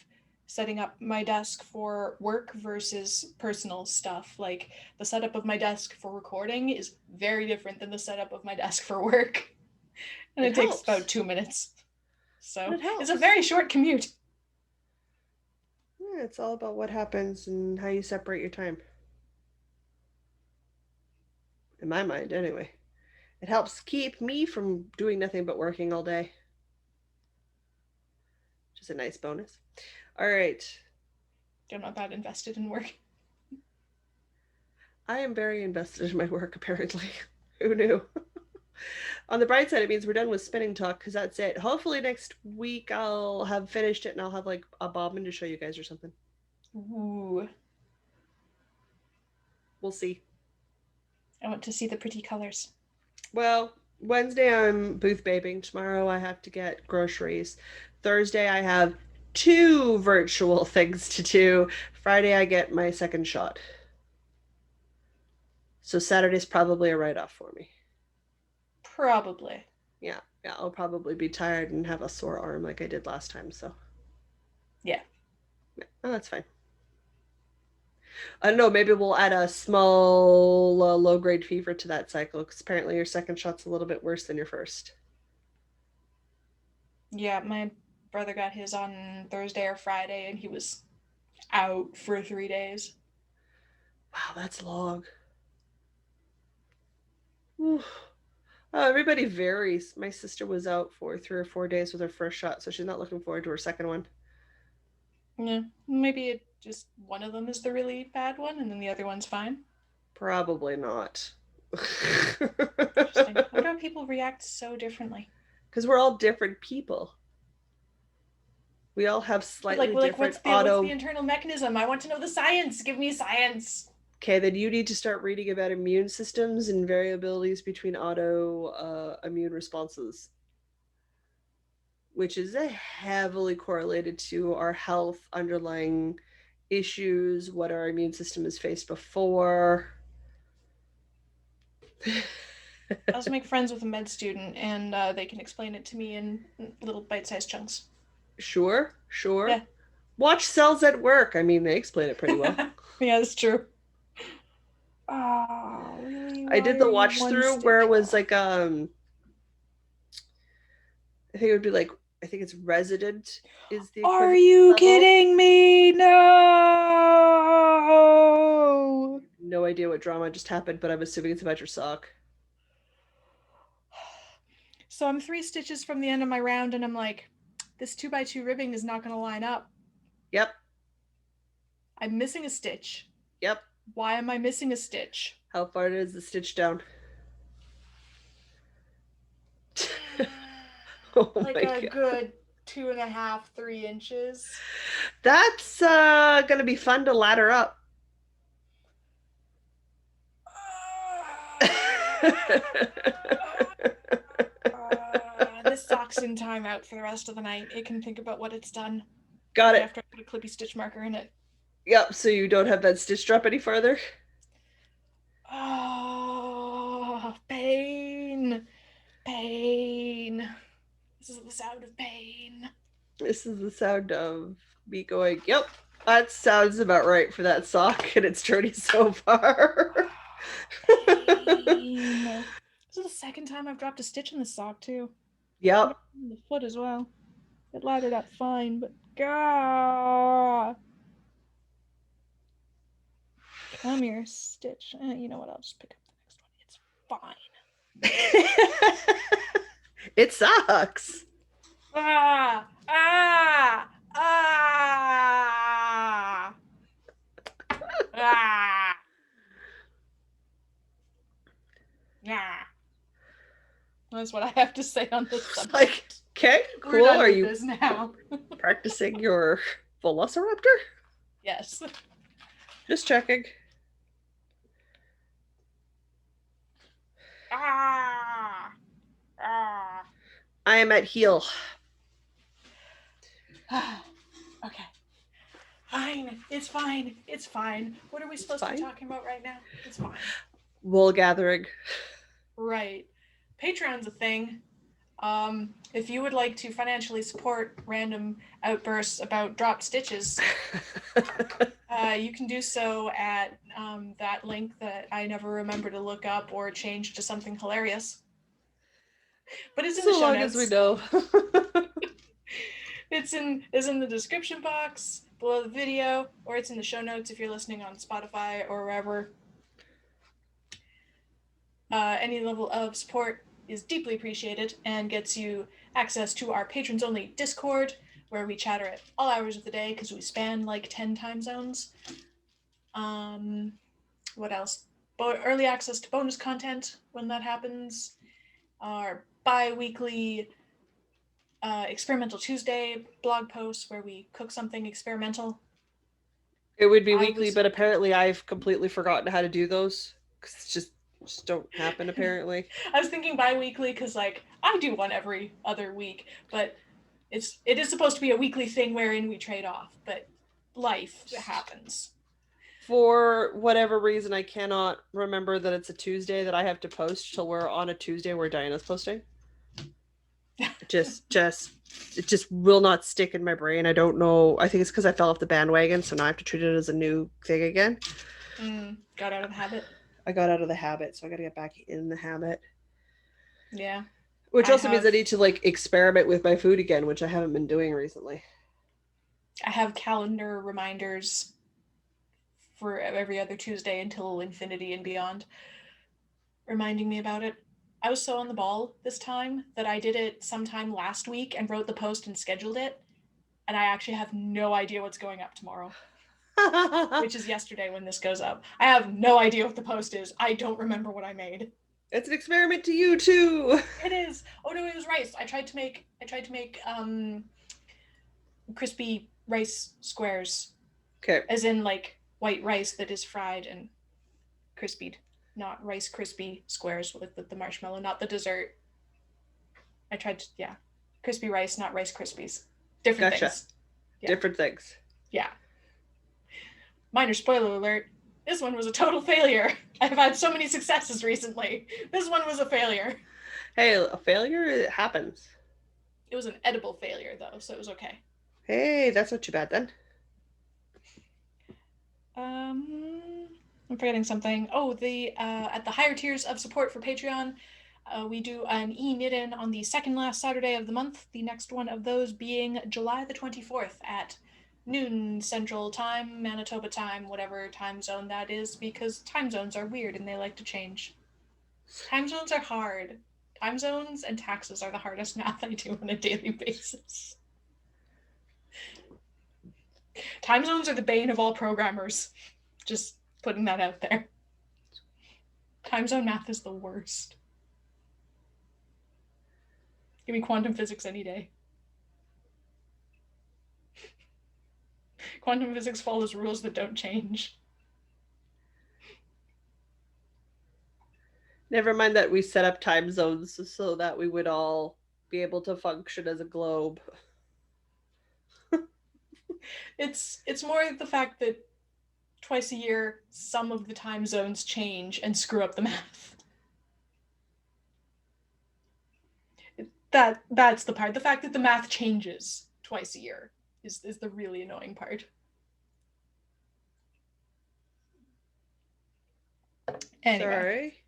setting up my desk for work versus personal stuff. Like the setup of my desk for recording is very different than the setup of my desk for work. And It it takes about helps, 2 minutes. but So it it's a helps. very short commute. Yeah, it's all about what happens and how you separate your time. In my mind, anyway. It helps keep me from doing nothing but working all day, which is a nice bonus. All right. I'm not that invested in work. I am very invested in my work, apparently. Who knew? On the bright side, it means we're done with spinning talk because that's it. Hopefully, next week I'll have finished it and I'll have like a bobbin to show you guys or something. Ooh. We'll see. I want to see the pretty colors. Well, Wednesday I'm booth babing. Tomorrow I have to get groceries. Thursday I have two virtual things to do. Friday I get my second shot. So Saturday's probably a write off for me. Probably. Yeah, I'll probably be tired and have a sore arm like I did last time. So, Yeah. yeah, oh, that's fine. I don't know. Maybe we'll add a small low grade fever to that cycle because apparently your second shot's a little bit worse than your first. Yeah, my brother got his on Thursday or Friday and he was out for 3 days. Wow, that's long. Oof. Oh, everybody varies. My sister was out for 3 or 4 days with her first shot, so she's not looking forward to her second one. Yeah. Maybe it just one of them is the really bad one and then the other one's fine. Probably not. Interesting. I wonder how people react so differently. Because we're all different people. We all have But slightly what's different the auto. internal mechanism? I want to know the science. Give me science. Okay, then you need to start reading about immune systems and variabilities between auto immune responses, which is heavily correlated to our health, underlying issues, what our immune system has faced before. I also make friends with a med student, and they can explain it to me in little bite-sized chunks. Sure, Yeah. sure. Watch Cells at Work. I mean, they explain it pretty well. Yeah, that's true. Oh, really? I Why did are the you watch one through where it stitch was off? like I think it would be like I think it's resident is the Are equivalent you level. kidding me? No! No idea what drama just happened, but I'm assuming it's about your sock. So I'm 3 stitches from the end of my round, and I'm like, this 2x2 ribbing is not going to line up. Yep, I'm missing a stitch. yep. Why am I missing a stitch? How far is the stitch down? Oh Like my a god. good 2.5, 3 inches. That's gonna be fun to ladder up. This sock's in timeout for the rest of the night. It can think about what it's done Got right it. after I put a clippy stitch marker in it. Yep, so you don't have that stitched up any further? Oh, pain. Pain. This is the sound of pain. This is the sound of me going, yep, that sounds about right for that sock, and it's journey so far. Pain. This is the second time I've dropped a stitch in the sock, too. Yep. In the foot as well. It laddered up fine, but gah! Come here, stitch. You know what? I'll just pick up the next one. It's fine. It sucks. Ah! Ah! Ah! Ah! Yeah. That's what I have to say on this subject. Like, okay, We're cool. done Are with you this now? practicing your velociraptor? Yes. Just checking. Ah! Ah! I am at heel. Okay. Fine. It's fine. It's fine. What are we supposed to be talking about right now? It's fine. Wool gathering. Right. Patreon's a thing. If you would like to financially support random outbursts about dropped stitches, you can do so at that link that I never remember to look up or change to something hilarious. But it's in the show notes. So long as we know. It's in the description box below the video, or it's in the show notes if you're listening on Spotify or wherever. Any level of support is deeply appreciated and gets you access to our patrons only Discord, where we chatter at all hours of the day because we span like 10 time zones. What else? Early access to bonus content when that happens. Our bi-weekly Experimental Tuesday blog posts where we cook something experimental. It would be weekly, but apparently I've completely forgotten how to do those because it's just don't happen apparently. I was thinking bi-weekly because like I do one every other week, but it is supposed to be a weekly thing wherein we trade off, but life happens. For whatever reason, I cannot remember that it's a Tuesday that I have to post till we're on a Tuesday where Diana's posting. It just will not stick in my brain. I don't know. I think it's because I fell off the bandwagon, so now I have to treat it as a new thing again. Got out of the habit. I got out of the habit, so I got to get back in the habit. Yeah. Which also means I need to like experiment with my food again, which I haven't been doing recently. I have calendar reminders for every other Tuesday until infinity and beyond, reminding me about it. I was so on the ball this time that I did it sometime last week and wrote the post and scheduled it, and I actually have no idea what's going up tomorrow. Which is yesterday when this goes up. I have no idea what the post is. I don't remember what I made. It's an experiment to you too. It is. Oh no, it was rice. I tried to make crispy rice squares. Okay. As in like white rice that is fried and crispied, not Rice Krispie squares with the marshmallow, not the dessert. I tried to, yeah, crispy rice, not Rice Krispies. Different things. Yeah. Different things. Yeah. Minor spoiler alert. This one was a total failure. I've had so many successes recently. This one was a failure. Hey, a failure, it happens. It was an edible failure though, so it was okay. Hey, that's not too bad then. I'm forgetting something. Oh, the at the higher tiers of support for Patreon, we do an e-knit-in on the second last Saturday of the month, the next one of those being July the 24th at noon Central Time, Manitoba time, whatever time zone that is, because time zones are weird and they like to change. Time zones are hard. Time zones and taxes are the hardest math I do on a daily basis. Time zones are the bane of all programmers. Just putting that out there. Time zone math is the worst. Give me quantum physics any day. Quantum physics follows rules that don't change. Never mind that we set up time zones so that we would all be able to function as a globe. It's more the fact that twice a year some of the time zones change and screw up the math. That's the part. The fact that the math changes twice a year is the really annoying part. Anyway. Sorry.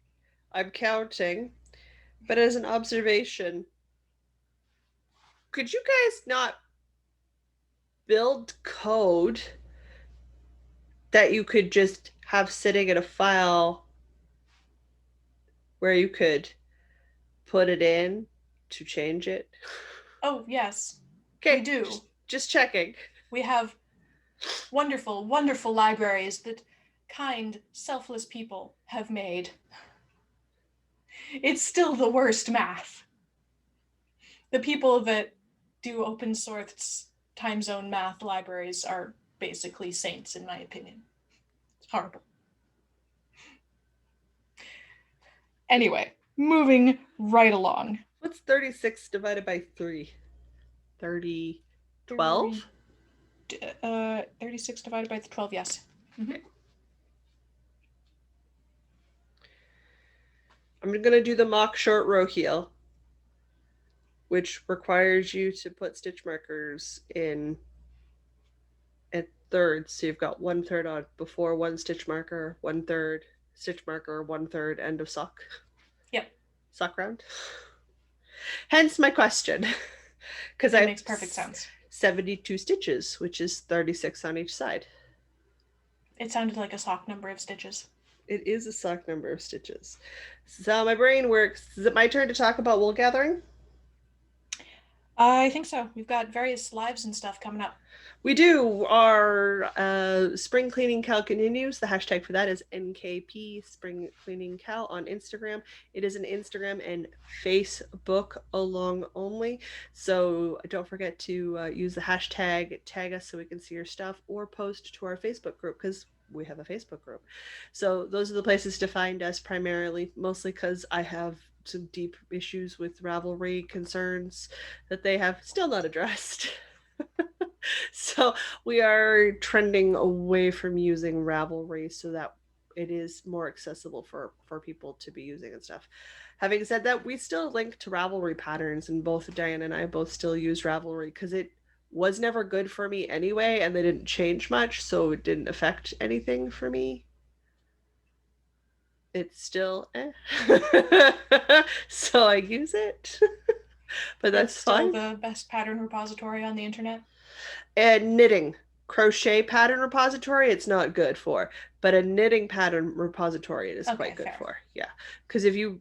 I'm counting. But as an observation, could you guys not build code that you could just have sitting in a file where you could put it in to change it? Oh, yes. Okay, we do. Just checking. We have wonderful, wonderful libraries that kind, selfless people have made. It's still the worst math. The people that do open source time zone math libraries are basically saints, in my opinion. It's horrible. Anyway, moving right along. What's 36 divided by 3? 12? 36 divided by 12, yes. Mm-hmm. I'm going to do the mock short row heel, which requires you to put stitch markers in at thirds. So you've got 1/3 on before one stitch marker, 1/3 stitch marker, 1/3 end of sock. Yep. Sock round. Hence my question. Because it makes perfect sense. 72 stitches, which is 36 on each side. It sounded like a sock number of stitches. It is a sock number of stitches. So my brain works. Is it my turn to talk about wool gathering? I think so. We've got various lives and stuff coming up. We do. Our spring cleaning cal continues. The hashtag for that is NKP Spring Cleaning Cal on Instagram. It is an Instagram and Facebook along only. So don't forget to use the hashtag, tag us so we can see your stuff, or post to our Facebook group because we have a Facebook group. So those are the places to find us primarily, mostly because I have some deep issues with Ravelry concerns that they have still not addressed. So we are trending away from using Ravelry so that it is more accessible for people to be using and stuff. Having said that, we still link to Ravelry patterns, and both Diane and I both still use Ravelry because it was never good for me anyway, and they didn't change much, so it didn't affect anything for me. It's still so I use it. But that's still fine. The best pattern repository on the internet. And knitting crochet pattern repository, it's not good for, but a knitting pattern repository it is quite good for. Yeah, because if you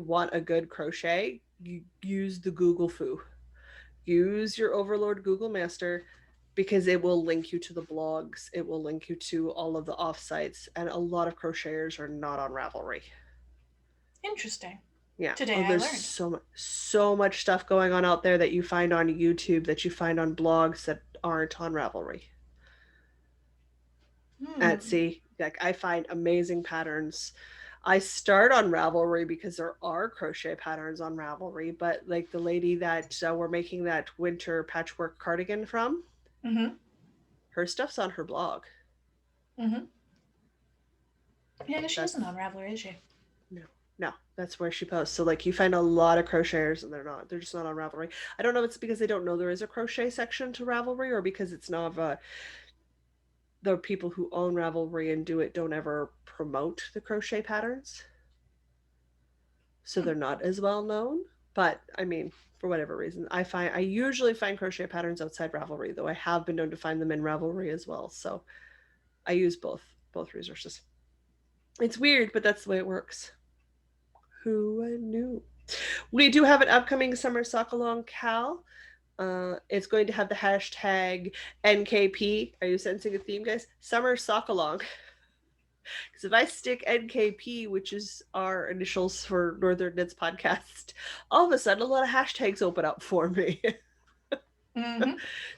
want a good crochet, you use the Google Foo, use your overlord Google Master, because it will link you to the blogs, it will link you to all of the offsites, and a lot of crocheters are not on Ravelry. Interesting. Yeah. Today I learned so much stuff going on out there that you find on YouTube, that you find on blogs that aren't on Ravelry. Etsy, like I find amazing patterns. I start on Ravelry because there are crochet patterns on Ravelry, but like the lady that we're making that winter patchwork cardigan from, her stuff's on her blog. Yeah, she isn't on Ravelry, is she? No, that's where she posts. So like you find a lot of crocheters and they're just not on Ravelry. I don't know if it's because they don't know there is a crochet section to Ravelry, or because it's not the people who own Ravelry and do it don't ever promote the crochet patterns. So they're not as well known. But I mean, for whatever reason, I usually find crochet patterns outside Ravelry, though I have been known to find them in Ravelry as well. So I use both resources. It's weird, but that's the way it works. Who knew? We do have an upcoming summer sock along cal. It's going to have the hashtag NKP. Are you sensing a theme, guys? Summer sock along. Because if I stick NKP, which is our initials for Northern Knits Podcast, all of a sudden a lot of hashtags open up for me. Mm-hmm.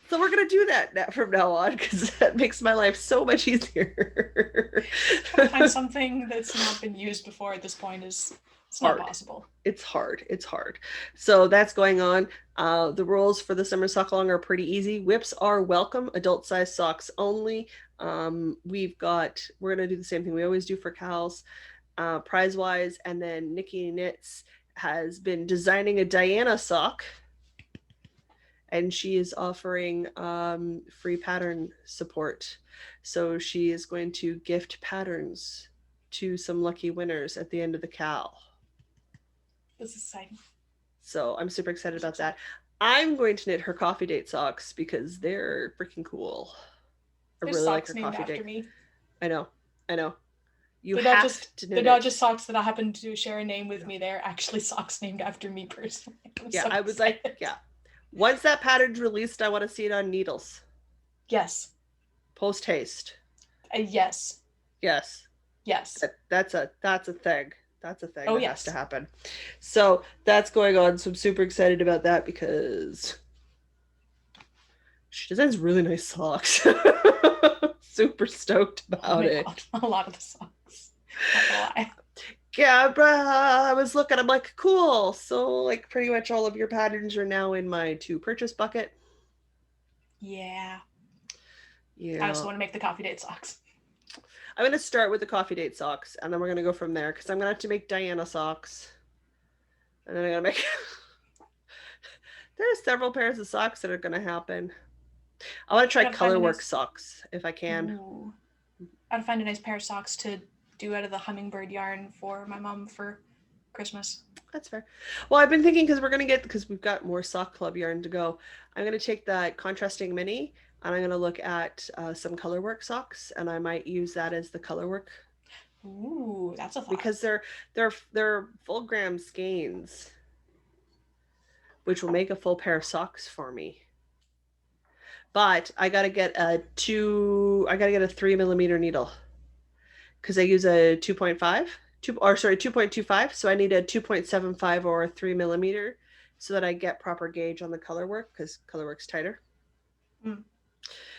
So we're gonna do that from now on because that makes my life so much easier. Trying to find something that's not been used before at this point is it's not possible. It's hard. It's hard. So that's going on. The rules for the summer sock along are pretty easy. Whips are welcome. Adult size socks only. We're gonna do the same thing we always do for cows, prize wise, and then Nikki Knits has been designing a Diana sock, and she is offering free pattern support. So she is going to gift patterns to some lucky winners at the end of the cow. This is exciting. So I'm super excited about that. I'm going to knit her coffee date socks because they're freaking cool. There's really like her coffee date. Me. I know. They're not just socks that I happen to share a name with me. They're actually socks named after me personally. I was like, yeah. Once that pattern's released, I want to see it on needles. Yes. Post haste. Yes. Yes. Yes. That's a thing. That's a thing that has to happen. So that's going on. So I'm super excited about that because she designs really nice socks. Super stoked about it. God. A lot of the socks. Not gonna lie. Yeah, I was looking, I'm like, cool. So like pretty much all of your patterns are now in my to purchase bucket. Yeah. I just want to make the coffee date socks. I'm going to start with the coffee date socks, and then we're going to go from there, because I'm going to have to make Diana socks. And then I'm going to make... There are several pairs of socks that are going to happen. I want to try colorwork socks, if I can. Ooh. I'd find a nice pair of socks to do out of the hummingbird yarn for my mom for Christmas. That's fair. Well, I've been thinking, because we've got more sock club yarn to go, I'm going to take that contrasting mini, and I'm going to look at some colorwork socks, and I might use that as the colorwork. Ooh, that's a thought. Because they're full gram skeins, which will make a full pair of socks for me. But I got to get a 3mm needle, because I use a 2.25. So I need a 2.75 or a 3mm so that I get proper gauge on the color work, because color work's tighter.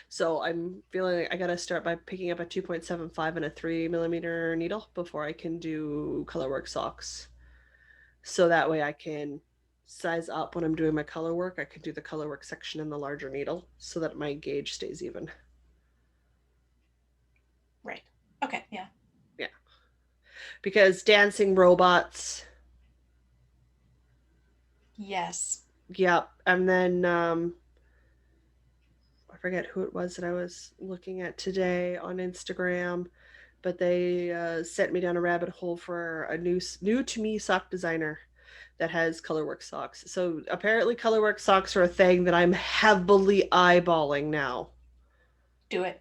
So I'm feeling like I got to start by picking up a 2.75 and a 3mm needle before I can do color work socks. So that way I can size up when I'm doing my color work. I can do the color work section in the larger needle so that my gauge stays even. Right. Okay. Yeah. Because dancing robots. Yes. Yep. And then I forget who it was that I was looking at today on Instagram, but they sent me down a rabbit hole for a new to me sock designer that has colorwork socks. So apparently colorwork socks are a thing that I'm heavily eyeballing now. Do it.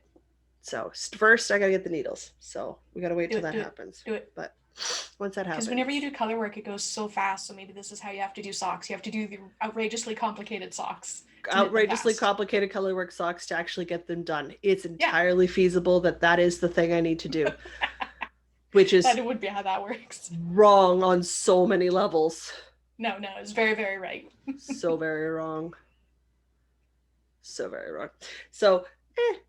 So first I gotta get the needles. So we gotta wait till that happens. Do it. But once that happens. Because whenever you do color work, it goes so fast. So maybe this is how you have to do socks. You have to do the outrageously complicated socks. Outrageously complicated colorwork socks to actually get them done. It's entirely feasible that is the thing I need to do. Which is that would be how that works. Wrong on so many levels. No, it's very, very right. So very wrong. So very wrong. So,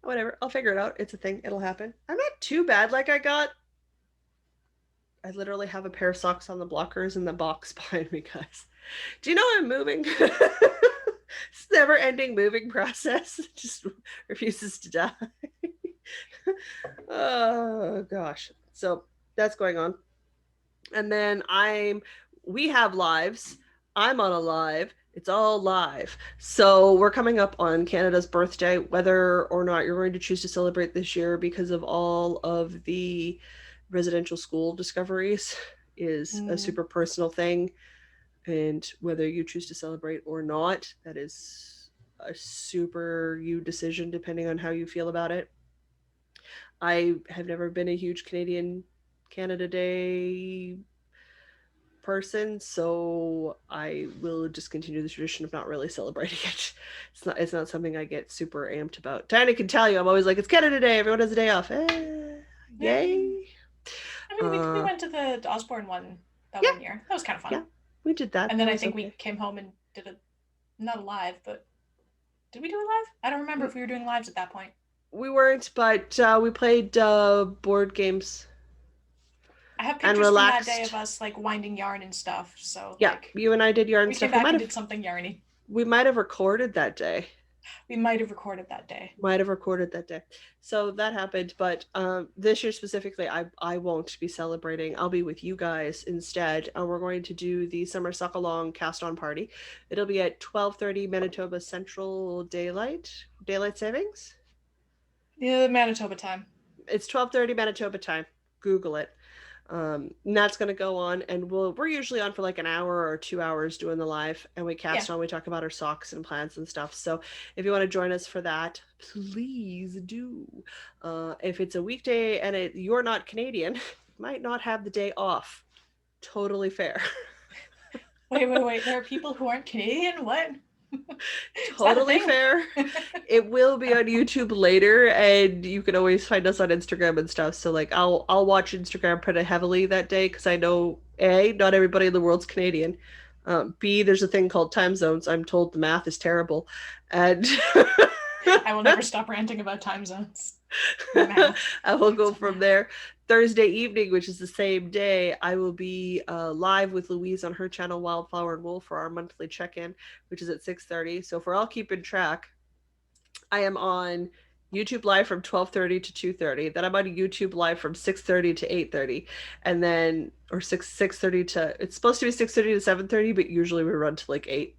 whatever. I'll figure it out. It's a thing. It'll happen. I'm not too bad. Like I literally have a pair of socks on the blockers in the box behind me, guys. Do you know I'm moving? It's never ending moving process. It just refuses to die. Oh gosh. So that's going on. And then we have lives. I'm on a live. It's all live. So we're coming up on Canada's birthday, whether or not you're going to choose to celebrate this year because of all of the residential school discoveries is a super personal thing. And whether you choose to celebrate or not, that is a super you decision depending on how you feel about it. I have never been a huge Canada Day person, so I will just continue the tradition of not really celebrating it. It's not something I get super amped about. Diana can tell you, I'm always like, it's Canada Day, everyone has a day off. Yay. mean, we went to the Osborne one that Yeah, one year. That was kind of fun. yeah, we did that. And then That I was think we okay. came home and did a not a live, but did we do a live? I don't remember We, if we were doing lives at that point. we weren't, but we played board games I have and pictures from that day of relaxed. us like winding yarn and stuff. So Yeah, like you and I did yarn we came stuff. back and did something yarny. We might have recorded that day. We might have recorded that day. Might have recorded that day. So that happened, but this year specifically, I won't be celebrating. I'll be with you guys instead. We're going to do the summer suck along cast on party. It'll be at 12:30 Manitoba Central Daylight Savings. Yeah, Manitoba time. It's 12:30 Manitoba time. Google it. And that's going to go on, and we're usually on for like an hour or 2 hours doing the live, and we cast on. We talk about our socks and plans and stuff. So if you want to join us for that, please do. If it's a weekday and you're not Canadian, you might not have the day off. Totally fair. Wait. There are people who aren't Canadian? What? Totally fair. It will be on YouTube later, and you can always find us on Instagram and stuff. So like I'll watch Instagram pretty heavily that day because I know A, not everybody in the world's Canadian. B, there's a thing called time zones. I'm told the math is terrible. And I will never stop ranting about time zones. I will go from there. Thursday evening, which is the same day, I will be live with Louise on her channel WildflowerWool for our monthly check-in, which is at 6:30. So if we're all keeping track, I am on YouTube live from 12:30 to 2:30. Then I'm on YouTube live from 6:30 to 8:30, and then or 6:30 to it's supposed to be 6:30 to 7:30, but usually we run to like 8.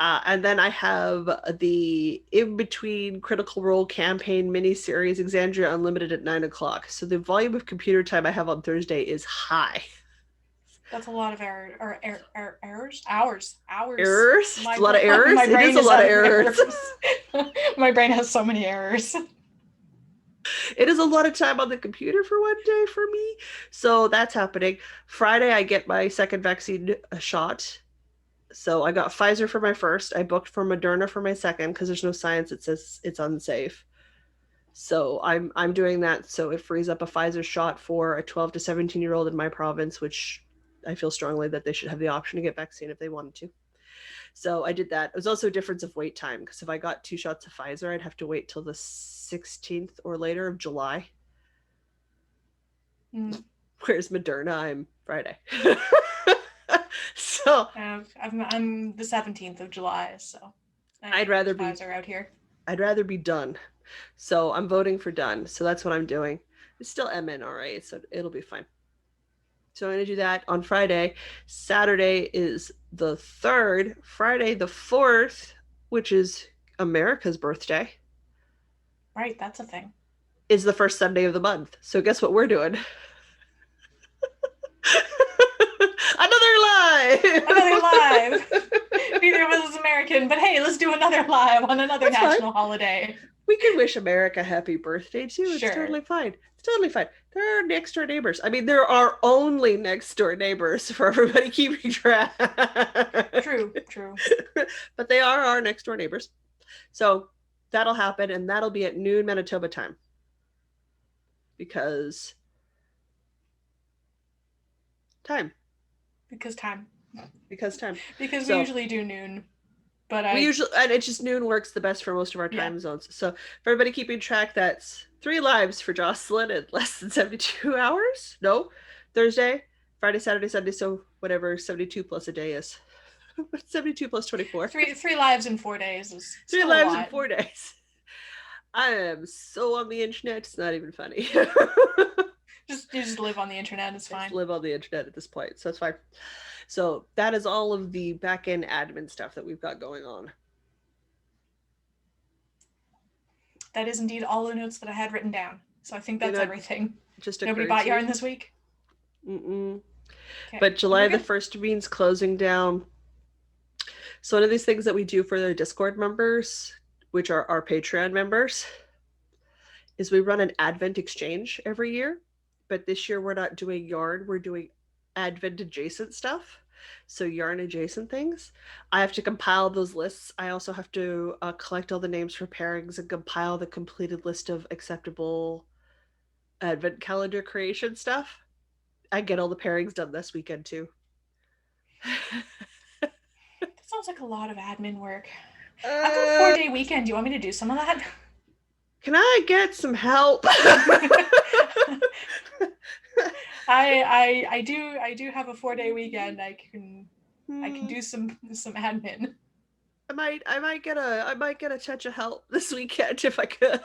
And then I have the In Between Critical Role campaign mini-series Exandria Unlimited at 9 o'clock. So the volume of computer time I have on Thursday is high. That's a lot of errors. Hours. Errors? A lot of errors? My brain is a lot of errors. My brain has so many errors. It is a lot of time on the computer for one day for me. So that's happening. Friday, I get my second vaccine shot. So I got Pfizer for my first. I booked for Moderna for my second because there's no science that says it's unsafe. So I'm doing that. So it frees up a Pfizer shot for a 12 to 17-year-old in my province, which I feel strongly that they should have the option to get vaccine if they wanted to. So I did that. It was also a difference of wait time because if I got 2 shots of Pfizer, I'd have to wait till the 16th or later of July. Whereas Moderna, I'm Friday. So I'm the 17th of July, so I'd rather be out here. I'd rather be done. So I'm voting for done. So that's what I'm doing. It's still MNRA, so it'll be fine. So I'm going to do that on Friday. Saturday is the 3rd. Friday the 4th, which is America's birthday. Right, that's a thing. Is the first Sunday of the month. So guess what we're doing? Another live. Neither of us is American, but hey, let's do another live on another national holiday. We can wish America happy birthday too. It's Sure. totally fine. It's totally fine. There are next door neighbors. I mean, there are only next door neighbors for everybody keeping track. True. But they are our next door neighbors. So that'll happen, and that'll be at noon Manitoba time. Because time. Because we usually do noon. But we usually, and it's just noon works the best for most of our time zones. So for everybody keeping track, that's 3 lives for Jocelyn in less than 72 hours. No, Thursday, Friday, Saturday, Sunday. So whatever 72 plus a day is. 72 plus 24. Three lives in 4 days is 3 lives in 4 days. I am so on the internet. It's not even funny. You just live on the internet. It's fine. Just live on the internet at this point. So it's fine. So that is all of the back-end admin stuff that we've got going on. That is indeed all the notes that I had written down. So I think that's everything. Just nobody bought yarn this week? Okay. But July the 1st means closing down. So one of these things that we do for the Discord members, which are our Patreon members, is we run an Advent exchange every year. But this year we're not doing yarn. We're doing Advent adjacent stuff. So yarn adjacent things. I have to compile those lists. I also have to collect all the names for pairings and compile the completed list of acceptable advent calendar creation stuff. I get all the pairings done this weekend too. That sounds like a lot of admin work. I've got a uh, 4-day weekend. Do you want me to do some of that? can I get some help? I do have a 4-day weekend. I can do some admin. I might get a touch of help this weekend if I could.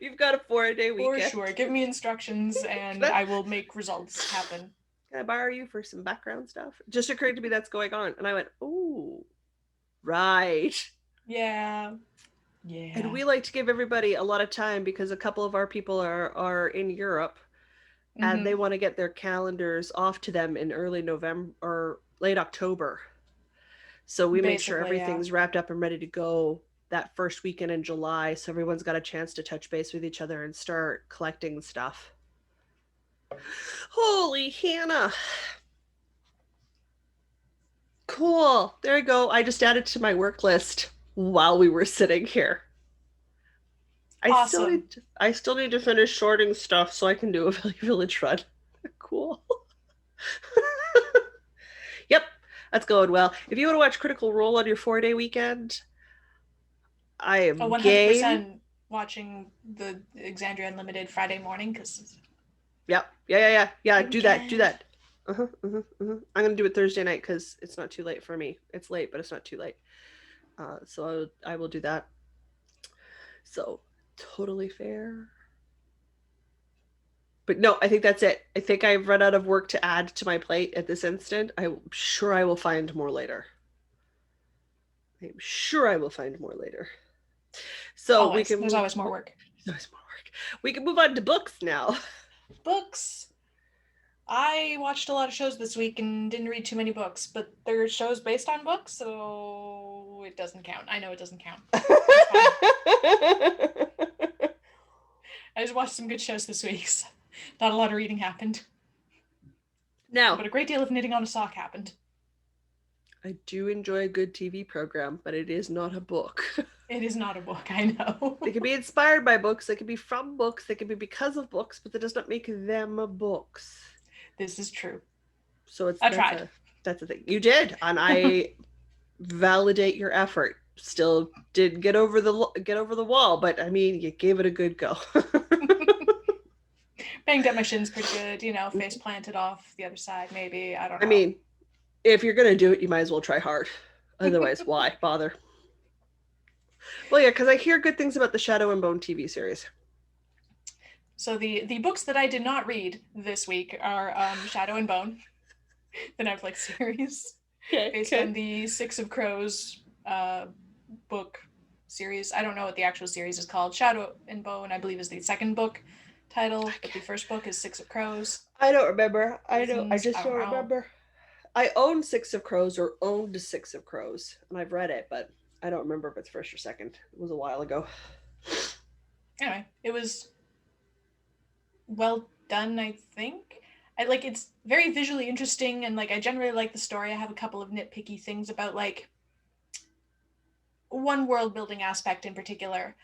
You've got a 4-day For weekend. sure. Give me instructions and Can I, I will make results happen. can I borrow you for some background stuff? It just occurred to me that's going on, and I went, "Oh, right." Yeah. And Yeah. we like to give everybody a lot of time because a couple of our people are in Europe, and they Mm-hmm. want to get their calendars off to them in early November or late October. So we make sure Basically, yeah. everything's wrapped up and ready to go that first weekend in July, so everyone's got a chance to touch base with each other and start collecting stuff. Holy Hannah. Cool. There you go. I just added to my work list while we were sitting here. I still Awesome. need to, I still need to finish sorting stuff so I can do a village run. Cool. Yep, that's going well. If you want to watch Critical Role on your 4-day weekend, I Oh, am game. 100% watching the Exandria Unlimited Friday morning because Yep. Yeah. the Do that. Do weekend. that. I'm gonna do it Thursday night because it's not too late for me. It's late, but it's not too late. So I will do that. So totally fair. But no, I think that's it. I think I've run out of work to add to my plate at this instant. I'm sure I will find more later. I'm sure I will find more later. So we Always. can There's move. always more work. There's more work. We can move on to books now. Books. I watched a lot of shows this week and didn't read too many books, but they're shows based on books, so it doesn't count. I know it doesn't count. It's fine. I just watched some good shows this week. So not a lot of reading happened, Now, but a great deal of knitting on a sock happened. I do enjoy a good TV program, but it is not a book. It is not a book, I know. They can be inspired by books, they can be from books, they can be because of books, but that does not make them books. This is true. So it's I tried. that's the thing. You did, and I validate your effort. Still did get over the wall, but I mean, you gave it a good go. Banged up my shins pretty good, face planted off the other side, maybe. I don't I know. mean, if you're gonna do it, you might as well try hard. Otherwise, why bother? Well, yeah, because I hear good things about the Shadow and Bone TV series. So the books that I did not read this week are Shadow and Bone, the Netflix series, based on the Six of Crows book series. I don't know what the actual series is called. Shadow and Bone, I believe, is the second book title, but the first book is Six of Crows. I don't remember. I know. I Reasons, just I don't don't know. remember. I own Six of Crows or owned Six of Crows, and I've read it, but I don't remember if it's first or second. It was a while ago. Anyway, it was well done, I think. It's very visually interesting, and I generally like the story. I have a couple of nitpicky things about one world building aspect in particular.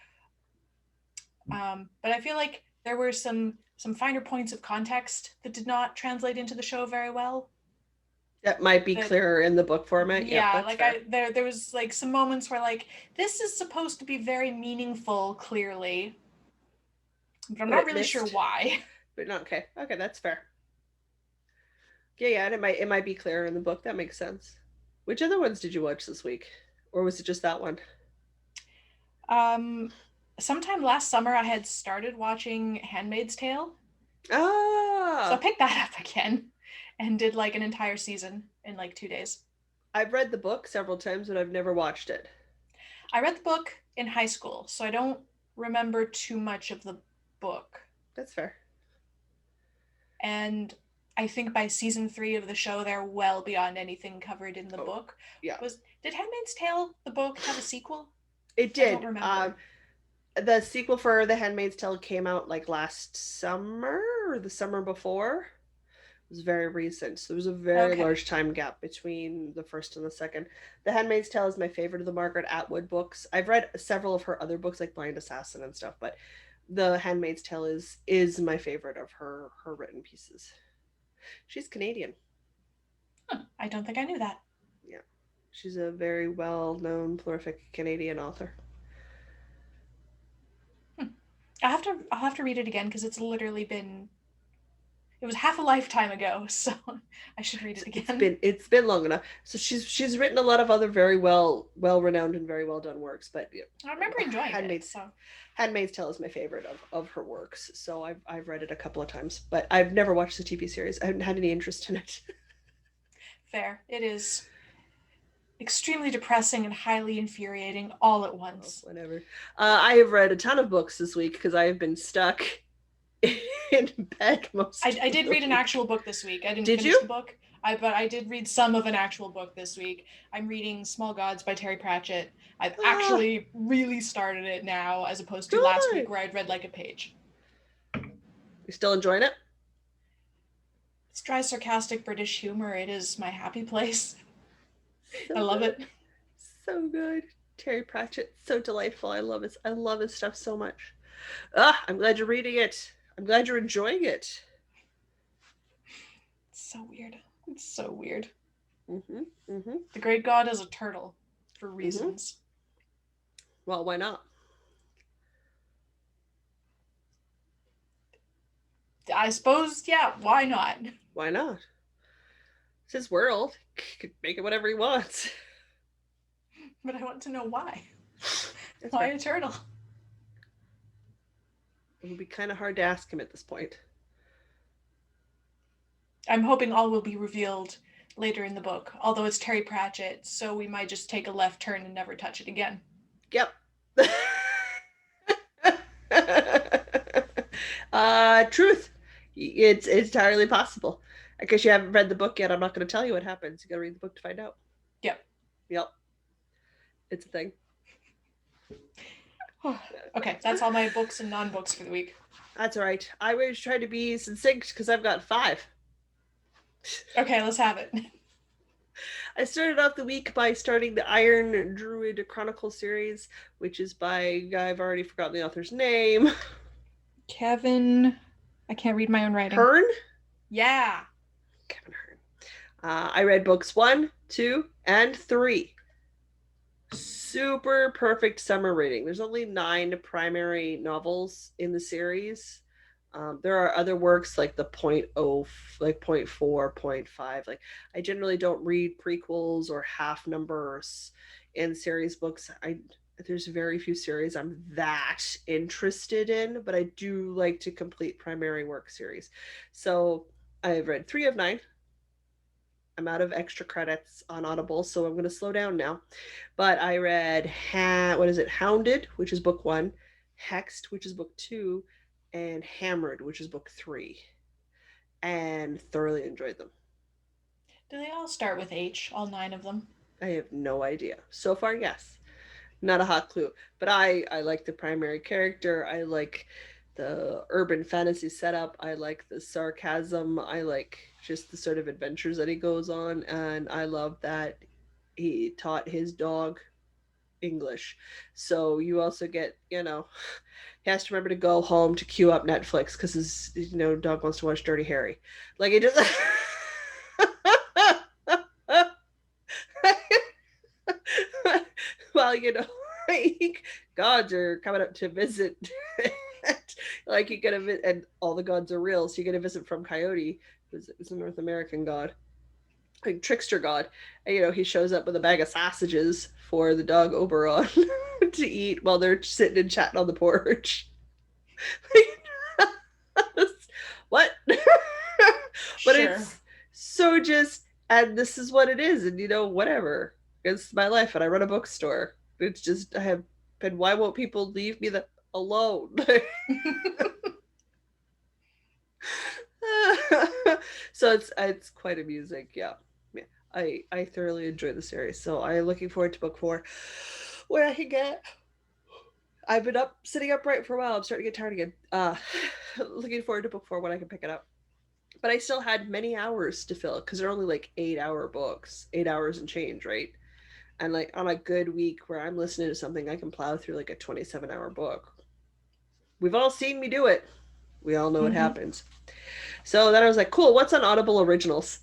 But I feel like there were some finer points of context that did not translate into the show very well. That might be That clearer in the book format. Yep, Yeah, that's fair. there was some moments where this is supposed to be very meaningful, clearly, but I'm But not it really sure missed. why. But no, okay, that's fair. Yeah, and it might be clearer in the book. That makes sense. Which other ones did you watch this week, or was it just that one? Um, Sometime last summer, I had started watching *Handmaid's Tale*, so I Ah, picked that up again and did an entire season in 2 days. I've read the book several times, but I've never watched it. I read the book in high school, so I don't remember too much of the book. That's fair. And I think by season 3 of the show, they're well beyond anything covered in the Oh, book. yeah, Did *Handmaid's Tale*, the book, have a sequel? it I don't did. remember. The sequel for The Handmaid's Tale came out like last summer or the summer before. It was very recent. So there was a very Okay. large time gap between the first and the second. The Handmaid's Tale is my favorite of the Margaret Atwood books. I've read several of her other books, like Blind Assassin and stuff, but The Handmaid's Tale is my favorite of her written pieces. She's Canadian. Huh, I don't think I knew that. Yeah. She's a very well-known prolific Canadian author. Hmm. I'll have to read it again because it's literally been it was half a lifetime ago, so I should read it It's again. been long enough. So she's written a lot of other very well renowned and very well done works, but yeah, I remember enjoying it, Handmaid's so Handmaid's Tale is my favorite of her works. So I've read it a couple of times, but I've never watched the TV series. I haven't had any interest in it. fair. It is extremely depressing and highly infuriating all at Oh, once. whatever. I have read a ton of books this week because I have been stuck in bed most I of did the read an week. actual book this week. I didn't Did finish you? the book, but I did read some of an actual book this week. I'm reading Small Gods by Terry Pratchett. I've Ah, actually really started it now, as opposed to last week good. where I'd read like a page. You still enjoying it? It's dry, sarcastic British humor. It is my happy place. I So love good. it. So good. Terry Pratchett, so delightful. I love his stuff so much. I'm glad you're reading it. I'm glad you're enjoying it. It's so weird. It's so weird. Mm-hmm. Mm-hmm. The Great God is a turtle for Mm-hmm. reasons. Well, why not? I suppose, yeah, why not? Why not? It's his world. He could make it whatever he wants. But I want to know why. That's Why fair. a turtle? It would be kind of hard to ask him at this point. I'm hoping all will be revealed later in the book, although it's Terry Pratchett, so we might just take a left turn and never touch it again. Yep. Truth. It's entirely possible. I guess you haven't read the book yet. I'm not going to tell you what happens. You got to read the book to find out. Yep. Yep. It's a thing. Okay, that's all my books and non-books for the week. That's all right. I was trying to be succinct because I've got 5. Okay, let's have it. I started off the week by starting the Iron Druid Chronicle series, which is by a guy I've already forgotten the author's name. Kevin. I can't read my own writing. Hearn? Yeah. Kevin Hearn. I read books 1, 2, and 3. Super perfect summer reading. There's only 9 primary novels in the series. There are other works like the point oh, like point 4, point 5. Like I generally don't read prequels or half numbers in series books. There's very few series I'm that interested in, but I do like to complete primary work series. So I've read 3 of 9. I'm out of extra credits on Audible, so I'm going to slow down now. But I read what is it? Hounded, which is book 1, Hexed, which is book 2, and Hammered, which is book 3, and thoroughly enjoyed them. Do they all start with H, all 9 of them? I have no idea. So far, yes. Not a hot clue. But I like the primary character. I like the urban fantasy setup. I like the sarcasm. I like just the sort of adventures that he goes on. And I love that he taught his dog English. So you also get, he has to remember to go home to queue up Netflix because his, dog wants to watch Dirty Harry. Like it just. Well, like, gods are coming up to visit. Like you get a and all the gods are real, so you get a visit from Coyote, who's a North American god, like trickster god, and he shows up with a bag of sausages for the dog Oberon to eat while they're sitting and chatting on the porch. What? But Sure. it's so just, and this is what it is, and whatever. It's my life, and I run a bookstore. It's just I have, and why won't people leave me alone? So it's quite amusing. Yeah. Yeah. I thoroughly enjoy the series. So I'm looking forward to book 4, where I can get. I've been sitting upright for a while. I'm starting to get tired again. Looking forward to book 4 when I can pick it up. But I still had many hours to fill because they're only like 8-hour books, 8 hours and change, right? And like on a good week where I'm listening to something, I can plow through like a 27-hour book. We've all seen me do it. We all know what Mm-hmm. happens. So then I was like, cool, what's on Audible Originals?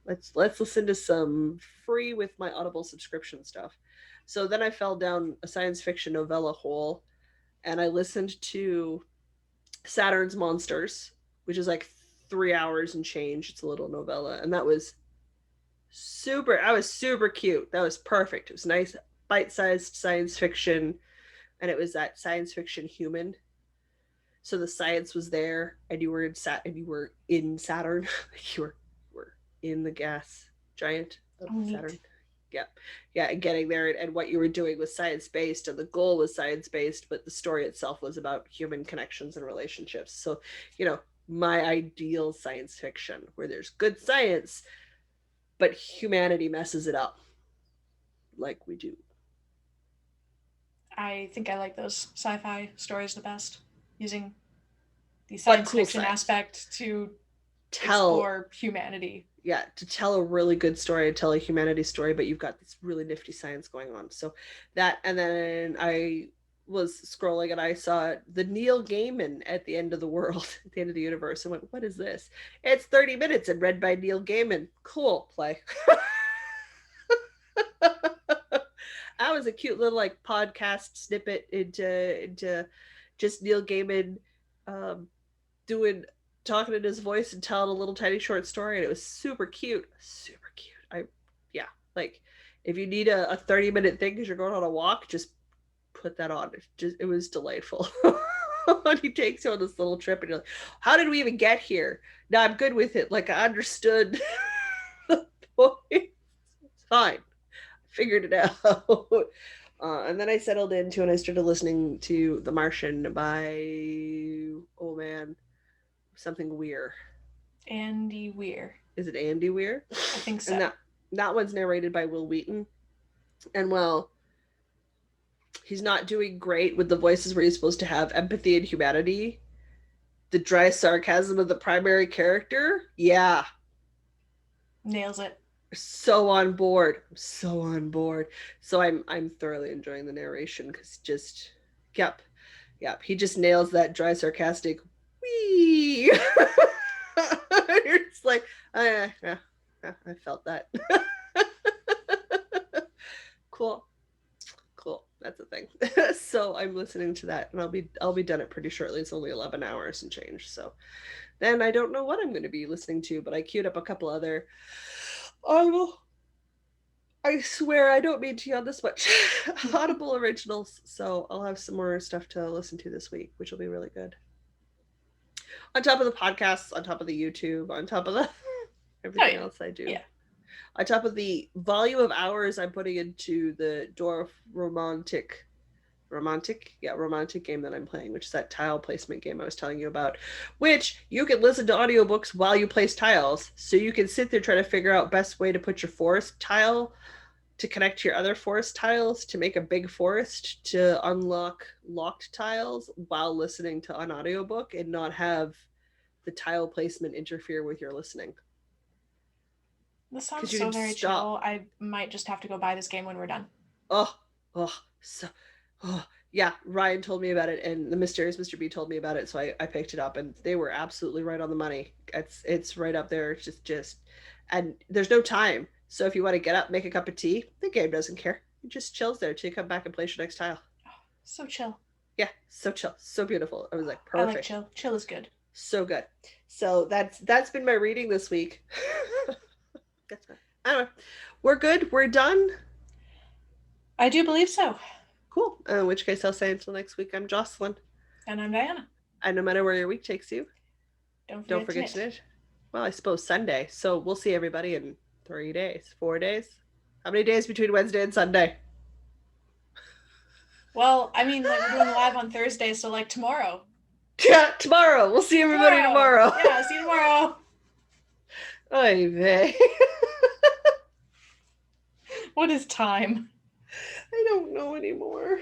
Let's listen to some free with my Audible subscription stuff. So then I fell down a science fiction novella hole and I listened to Saturn's Monsters, which is like 3 hours and change. It's a little novella. And that was I was super cute. That was perfect. It was nice, bite sized science fiction. And it was that science fiction human. So the science was there, and you were in Saturn. You were in the gas giant of Oh, Saturn. neat. Yeah, yeah, and getting there, and what you were doing was science based, and the goal was science based, but the story itself was about human connections and relationships. So, my ideal science fiction where there's good science, but humanity messes it up, like we do. I think I like those sci-fi stories the best, using the But science cool fiction science. aspect to Tell explore humanity. Yeah, to tell a really good story and tell a humanity story, but you've got this really nifty science going on. So that, and then I was scrolling and I saw the Neil Gaiman at the end of the world, at the end of the universe. I went, what is this? It's 30 minutes and read by Neil Gaiman. Cool, play. That was a cute little like podcast snippet into just Neil Gaiman um, doing talking in his voice and telling a little tiny short story, and it was super cute, super cute. Yeah, like if you need a 30-minute thing because you're going on a walk, just put that on. It was delightful. And he takes you on this little trip, and you're like, how did we even get here? Now I'm good with it. Like I understood the point. It's fine. I figured it out. And then I settled into and I started listening to The Martian by, oh man, something Weir. Andy Weir. Is it Andy Weir? I think so. And that one's narrated by Will Wheaton. And well, he's not doing great with the voices where he's supposed to have empathy and humanity. The dry sarcasm of the primary character, yeah, Nails it. so on board. So on board. So I'm thoroughly enjoying the narration because just yep. He just nails that dry sarcastic wee. You're just like, yeah, I felt that. Cool. That's a thing. So I'm listening to that, and I'll be done it pretty shortly. It's only 11 hours and change. So then I don't know what I'm going to be listening to, but I queued up a couple other. I swear I don't mean to yawn this much. Audible originals. So I'll have some more stuff to listen to this week, which will be really good. On top of the podcasts, on top of the YouTube, on top of the everything else I do. Yeah. On top of the volume of hours I'm putting into the dwarf romantic game that I'm playing, which is that tile placement game I was telling you about, which you can listen to audiobooks while you place tiles. So you can sit there trying to figure out best way to put your forest tile to connect to your other forest tiles to make a big forest to unlock locked tiles while listening to an audiobook and not have the tile placement interfere with your listening. This sounds so very chill. I might just have to go buy this game when we're done. Yeah, Ryan told me about it, and the Mysterious Mr. B told me about it, so I picked it up, and they were absolutely right on the money. It's right up there. It's just, and there's no time. So if you want to get up, make a cup of tea, the game doesn't care. It just chills there till you come back and place your next tile. Oh, so chill. Yeah, so chill, so beautiful. I was like, perfect. I like chill. Chill is good. So good. So that's been my reading this week. That's good. I don't know. We're good. We're done. I do believe so. Cool. In which case, I'll say until next week, I'm Jocelyn. And I'm Diana. And no matter where your week takes you, don't forget to knit. Well, I suppose Sunday. So we'll see everybody in 3 days, 4 days. How many days between Wednesday and Sunday? Well, I mean, like, we're doing live on Thursday, so like tomorrow. Yeah, tomorrow. We'll see everybody tomorrow. Yeah, see you tomorrow. Oy vey. What is time? I don't know anymore.